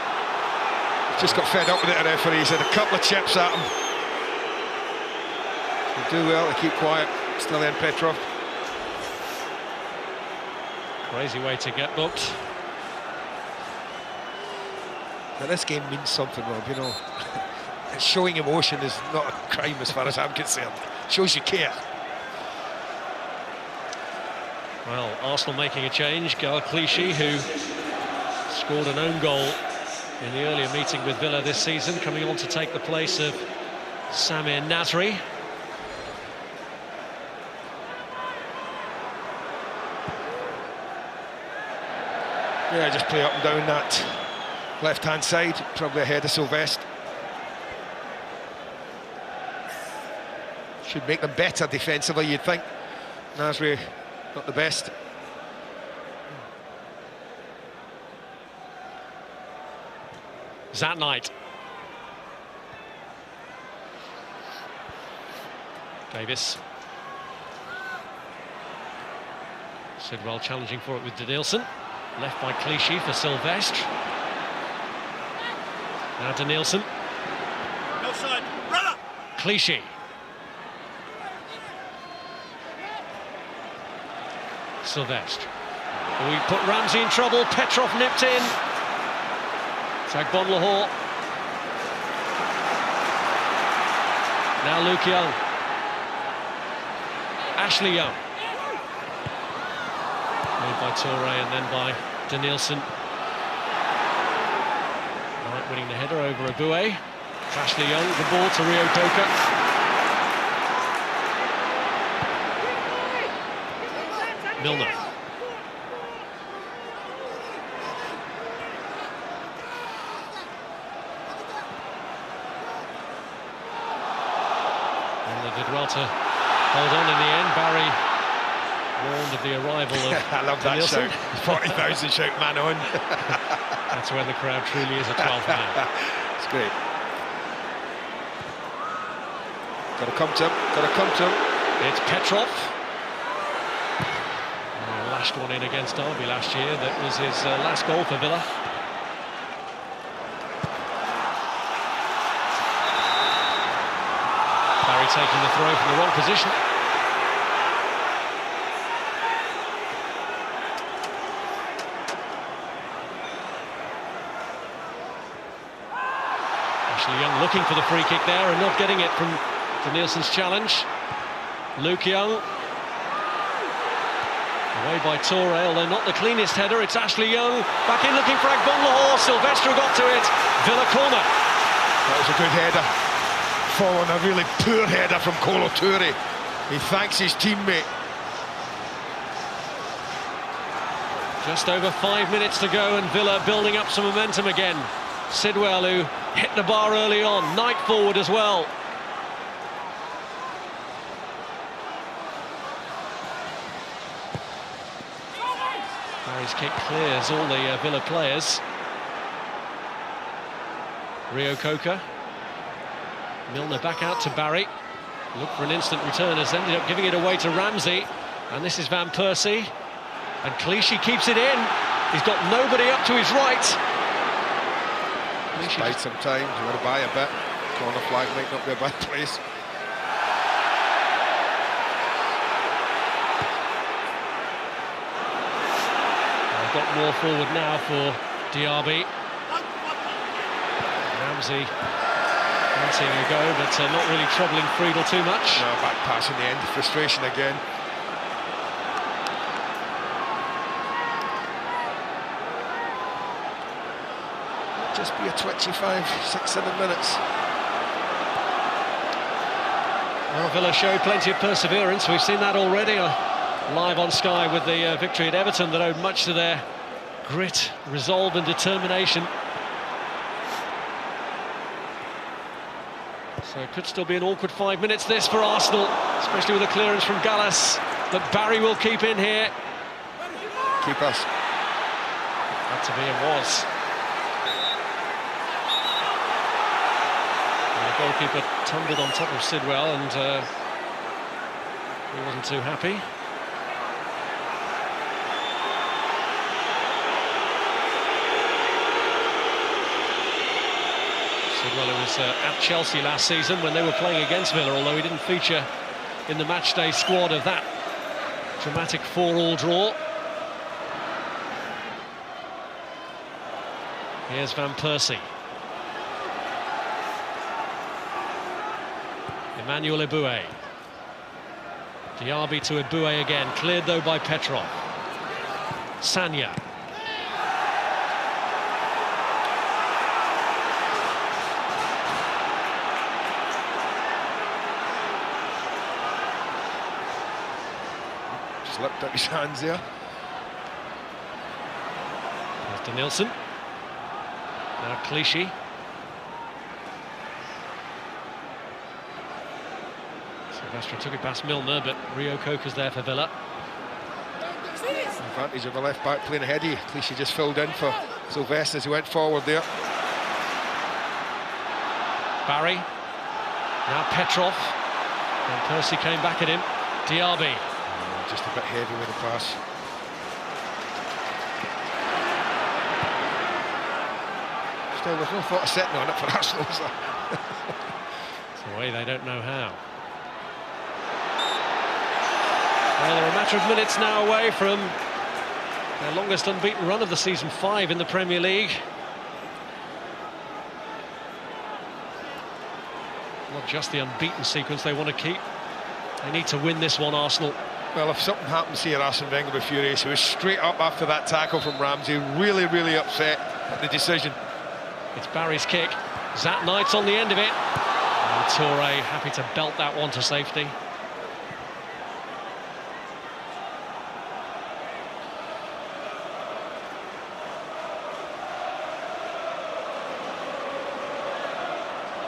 Just got fed up with it, the referee. He said a couple of chips at him. He'll do well to keep quiet. Still in Petrov. Crazy way to get booked. Now, this game means something, Rob, you know. Showing emotion is not a crime as far as I'm concerned. Shows you care. Well, Arsenal making a change. Gal Clichy, who scored an own goal in the earlier meeting with Villa this season, coming on to take the place of Samir Nasri. Yeah, just play up and down that left-hand side, probably ahead of Sylvestre. Should make them better defensively, you'd think. Nasri, not the best. Zat Knight. Davis. Sidwell challenging for it with Denilson. Left by Clichy for Sylvestre. Now Denilson. Offside, brother! Clichy. Sylvestre. We put Ramsey in trouble. Petrov nipped in. Tagbon Lahore. Now Luke Young. Ashley Young. Made by Toure and then by Denilson. Knight winning the header over Aboué. Ashley Young, the ball to Rio Coca. Milner. Milner did well to hold on in the end. Barry warned of the arrival of I love that Denilson. shout. 40,000 shout, man on. That's when the crowd truly is a 12th man. It's great. Got to come to him, got to come to him. It's Petrov. Lashed one in against Derby last year. That was his last goal for Villa. Barry taking the throw from the wrong position. Ashley Young looking for the free kick there and not getting it from Denilson's challenge. Luke Young. Away by Toure, although not the cleanest header. It's Ashley Young. Back in looking for Tagbon Lahore. Sylvestre got to it. Villa corner. That was a good header. Following a really poor header from Kolo Toure. He thanks his teammate. Just over 5 minutes to go and Villa building up some momentum again. Sidwell, who hit the bar early on. Knight forward as well. Barry's kick clears all the Villa players. Rio Coca. Milner back out to Barry. Look for an instant return, has ended up giving it away to Ramsey. And this is Van Persie. And Clichy keeps it in. He's got nobody up to his right. Just bide some time, you want to buy a bit. Corner flag might not be a bad place. Got more forward now for Diaby. Ramsey fancying a go, but not really troubling Friedel too much. No, back pass in the end, frustration again. Just be a twitchy 5, 6, 7 minutes. Well, Villa show plenty of perseverance. We've seen that already live on Sky with the victory at Everton that owed much to their grit, resolve and determination. So it could still be an awkward 5 minutes this for Arsenal, especially with a clearance from Gallas that Barry will keep in here. Keep us. Had to be and was. And the goalkeeper tumbled on top of Sidwell and he wasn't too happy. Sidwell, who was at Chelsea last season when they were playing against Villa, although he didn't feature in the matchday squad of that dramatic 4-4 draw. Here's Van Persie. Emmanuel Eboué. Diaby to Eboué again, cleared though by Petrov. Sanya. Slipped out his hands there. There's Denilson. Now Clichy. Silvestre took it past Milner, but Rio Coca's there for Villa. Advantage of a left back playing ahead of you. Clichy just filled in for Silvestre as he went forward there. Barry. Now Petrov. And Percy came back at him. Diaby. Just a bit heavy with the pass. Still, there's no thought of sitting on it for Arsenal, is there? It's a way they don't know how. Well, they're a matter of minutes now away from their longest unbeaten run of the season, 5 in the Premier League. Not just the unbeaten sequence they want to keep. They need to win this one, Arsenal. Well, if something happens here, Arsene Wenger will be furious. He was straight up after that tackle from Ramsey, really, really upset at the decision. It's Barry's kick. Zat Knight's on the end of it. And Toure happy to belt that one to safety.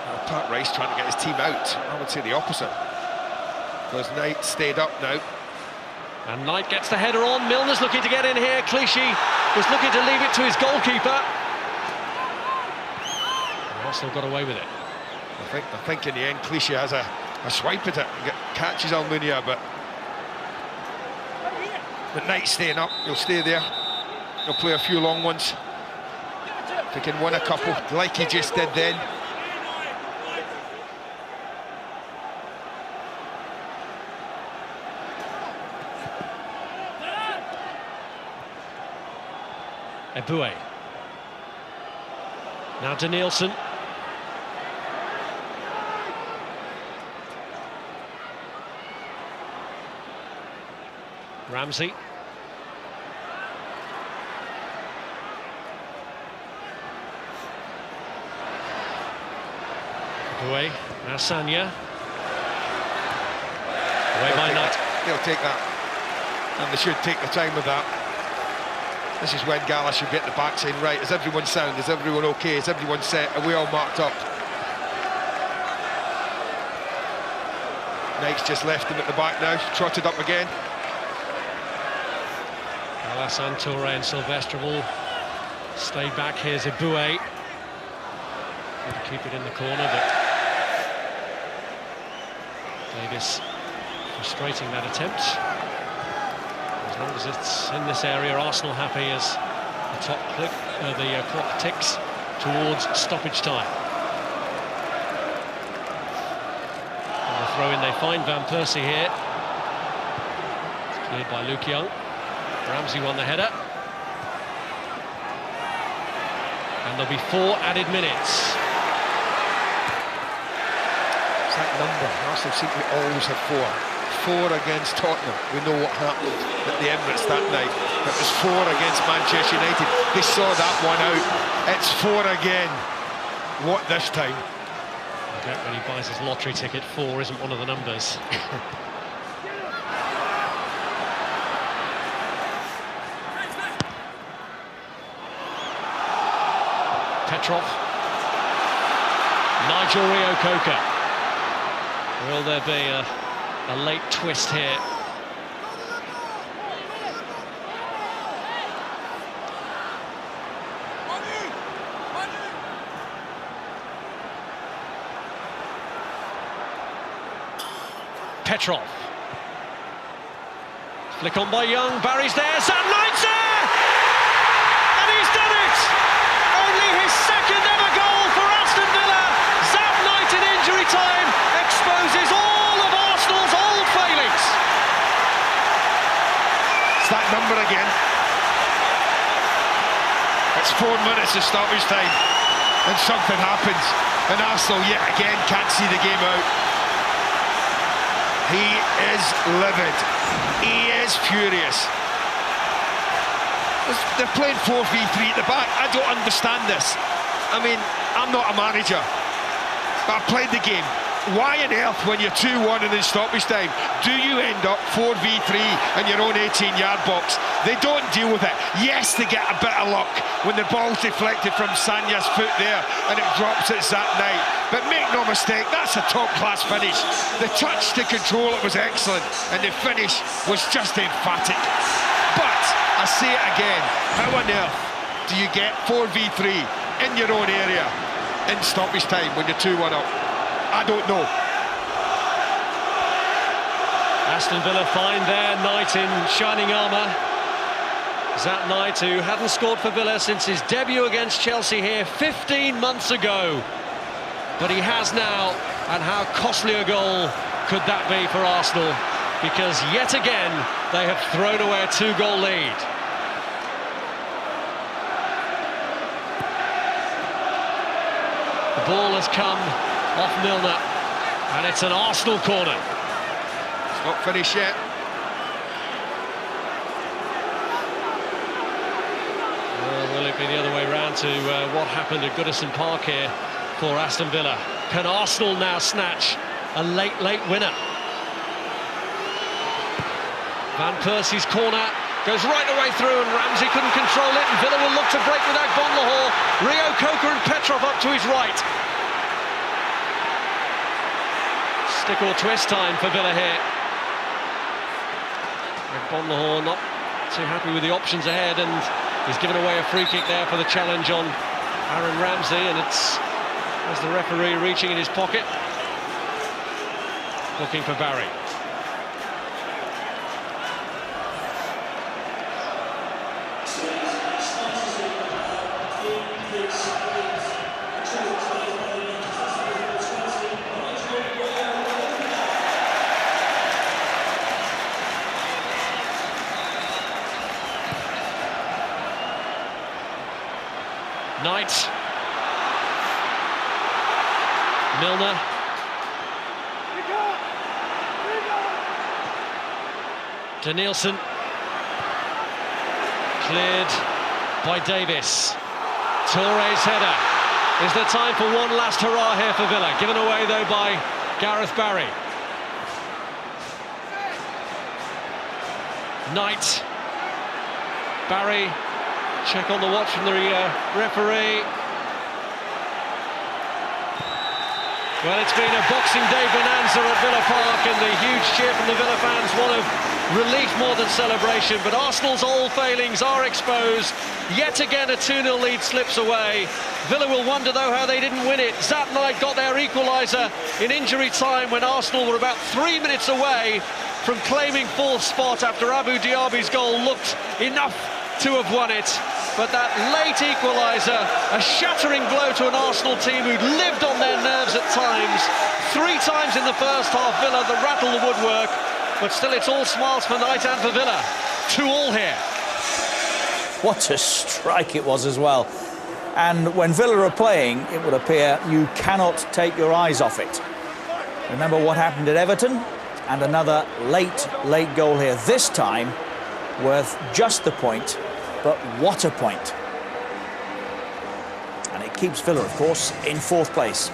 Well, Pat Rice trying to get his team out. I would say the opposite. Because Knight stayed up now. And Knight gets the header on. Milner's looking to get in here. Clichy was looking to leave it to his goalkeeper. And Arsenal got away with it. I think in the end Clichy has a swipe at it and catches Almunia, but Knight's staying up. He'll stay there. He'll play a few long ones. If he can win a couple, like he just did then. Eboué. Now Denilson. Ramsey. Eboué. Now Sanya. Away by Knight. They'll take that. And they should take the time with that. This is when Gallas should be at the back saying, right, is everyone sound? Is everyone okay? Is everyone set? Are we all marked up? Knight's just left him at the back now, trotted up again. Alassane Toure and Silvestre will stay back. Here's Eboué. Going to keep it in the corner, but Davis frustrating that attempt. As long as it's in this area, Arsenal happy as the clock ticks towards stoppage time. And the throw-in, they find Van Persie here. It's cleared by Luke Young. Ramsey won the header. And there'll be 4 added minutes. It's that number. Arsenal seem to always have 4. 4 against Tottenham. We know what happened at the Emirates that night. It was 4 against Manchester United. They saw that one out. It's 4 again. What this time? I bet when he buys his lottery ticket, 4 isn't one of the numbers. Petrov. Nigel Reo-Coker. Will there be a late twist here? Petrov. Flick on by Young, Barry's there, Zat Knight's there! And he's done it! Only his second ever goal for Aston Villa. Zat Knight in injury time exposes all of Arsenal's old failings. It's that number again. It's 4 minutes of stoppage time, and something happens, and Arsenal yet again can't see the game out. He is livid. He is furious. They're playing 4-3-3 at the back. I don't understand this. I mean, I'm not a manager, but I've played the game. Why on earth, when you're 2-1 and in stoppage time, do you end up 4-v-3 in your own 18-yard box? They don't deal with it. Yes, they get a bit of luck when the ball's deflected from Sanya's foot there and it drops at Zat Knight. But make no mistake, that's a top-class finish. The touch to control it was excellent, and the finish was just emphatic. But, I say it again, how on earth do you get 4-v-3 in your own area in stoppage time when you're 2-1 up? I don't know. Aston Villa find their Knight in shining armour. Zat Knight, who hadn't scored for Villa since his debut against Chelsea here 15 months ago. But he has now, and how costly a goal could that be for Arsenal? Because yet again, they have thrown away a 2-goal lead. The ball has come off Milner, and it's an Arsenal corner. It's not finished yet. Well, will it be the other way round to what happened at Goodison Park here for Aston Villa? Can Arsenal now snatch a late winner? Van Persie's corner goes right the way through, and Ramsey couldn't control it, and Villa will look to break with Agbonlahor. Reo-Coker and Petrov up to his right. Stick or twist time for Villa here. Agbonlahor not too happy with the options ahead, and he's given away a free kick there for the challenge on Aaron Ramsey, and it's as the referee reaching in his pocket, looking for Barry. Knight. Milner. Denilson. Cleared by Davis. Touré's header. Is there time for one last hurrah here for Villa? Given away though by Gareth Barry. Knight. Barry. Check on the watch from the referee. Well, it's been a Boxing Day bonanza at Villa Park, and the huge cheer from the Villa fans, one of relief more than celebration. But Arsenal's old failings are exposed. Yet again, a 2-0 lead slips away. Villa will wonder, though, how they didn't win it. Zat Knight got their equaliser in injury time when Arsenal were about 3 minutes away from claiming fourth spot after Abu Diaby's goal looked enough to have won it. But that late equaliser, a shattering blow to an Arsenal team who'd lived on their nerves at times. 3 times in the first half, Villa that rattled the woodwork. But still, it's all smiles for Knight and for Villa. 2-2 here. What a strike it was as well. And when Villa are playing, it would appear you cannot take your eyes off it. Remember what happened at Everton? And another late goal here. This time, worth just the point. But what a point. And it keeps Villa, of course, in 4th place.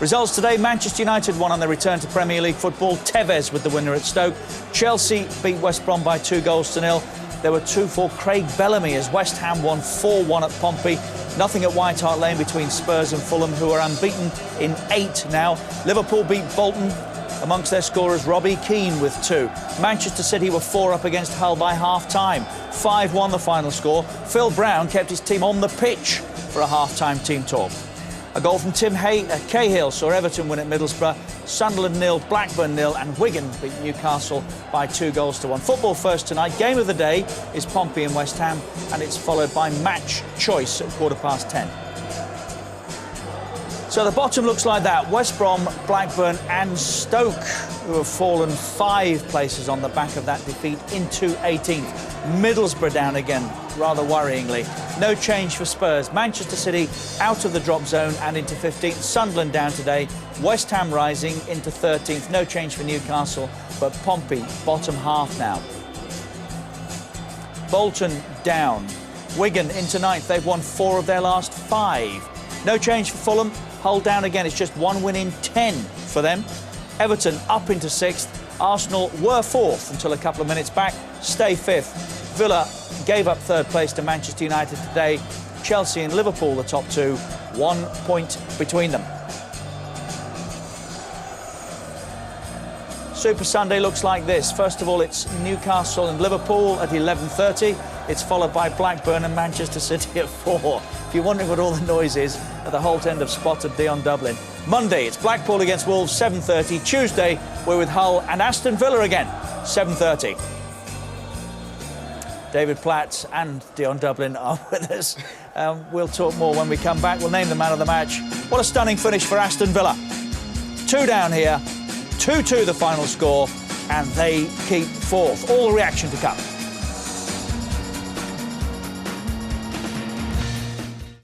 Results today: Manchester United won on their return to Premier League football. Tevez with the winner at Stoke. Chelsea beat West Brom by 2-0. There were 2 for Craig Bellamy as West Ham won 4-1 at Pompey. Nothing at White Hart Lane between Spurs and Fulham, who are unbeaten in 8 now. Liverpool beat Bolton. Amongst their scorers, Robbie Keane with 2. Manchester City were 4 up against Hull by half-time. 5-1 the final score. Phil Brown kept his team on the pitch for a half-time team talk. A goal from Tim Cahill saw Everton win at Middlesbrough. Sunderland 0, Blackburn 0, and Wigan beat Newcastle by 2-1. Football first tonight. Game of the day is Pompey and West Ham, and it's followed by Match Choice at 10:15. So the bottom looks like that. West Brom, Blackburn and Stoke, who have fallen 5 places on the back of that defeat into 18th. Middlesbrough down again, rather worryingly. No change for Spurs. Manchester City out of the drop zone and into 15th. Sunderland down today. West Ham rising into 13th. No change for Newcastle, but Pompey bottom half now. Bolton down. Wigan into 9th. They've won 4 of their last 5. No change for Fulham. Hull down again. It's just 1 win in 10 for them. Everton up into 6th. Arsenal were 4th until a couple of minutes back. Stay 5th. Villa gave up 3rd place to Manchester United today. Chelsea and Liverpool the top 2. 1 point between them. Super Sunday looks like this. First of all, it's Newcastle and Liverpool at 11:30. It's followed by Blackburn and Manchester City at 4. If you're wondering what all the noise is, at the Holt end of spotted Dion Dublin. Monday, it's Blackpool against Wolves, 7:30. Tuesday, we're with Hull and Aston Villa again, 7:30. David Platt and Dion Dublin are with us. We'll talk more when we come back. We'll name the man of the match. What a stunning finish for Aston Villa. 2 down here, 2-2 the final score, and they keep 4th. All the reaction to come.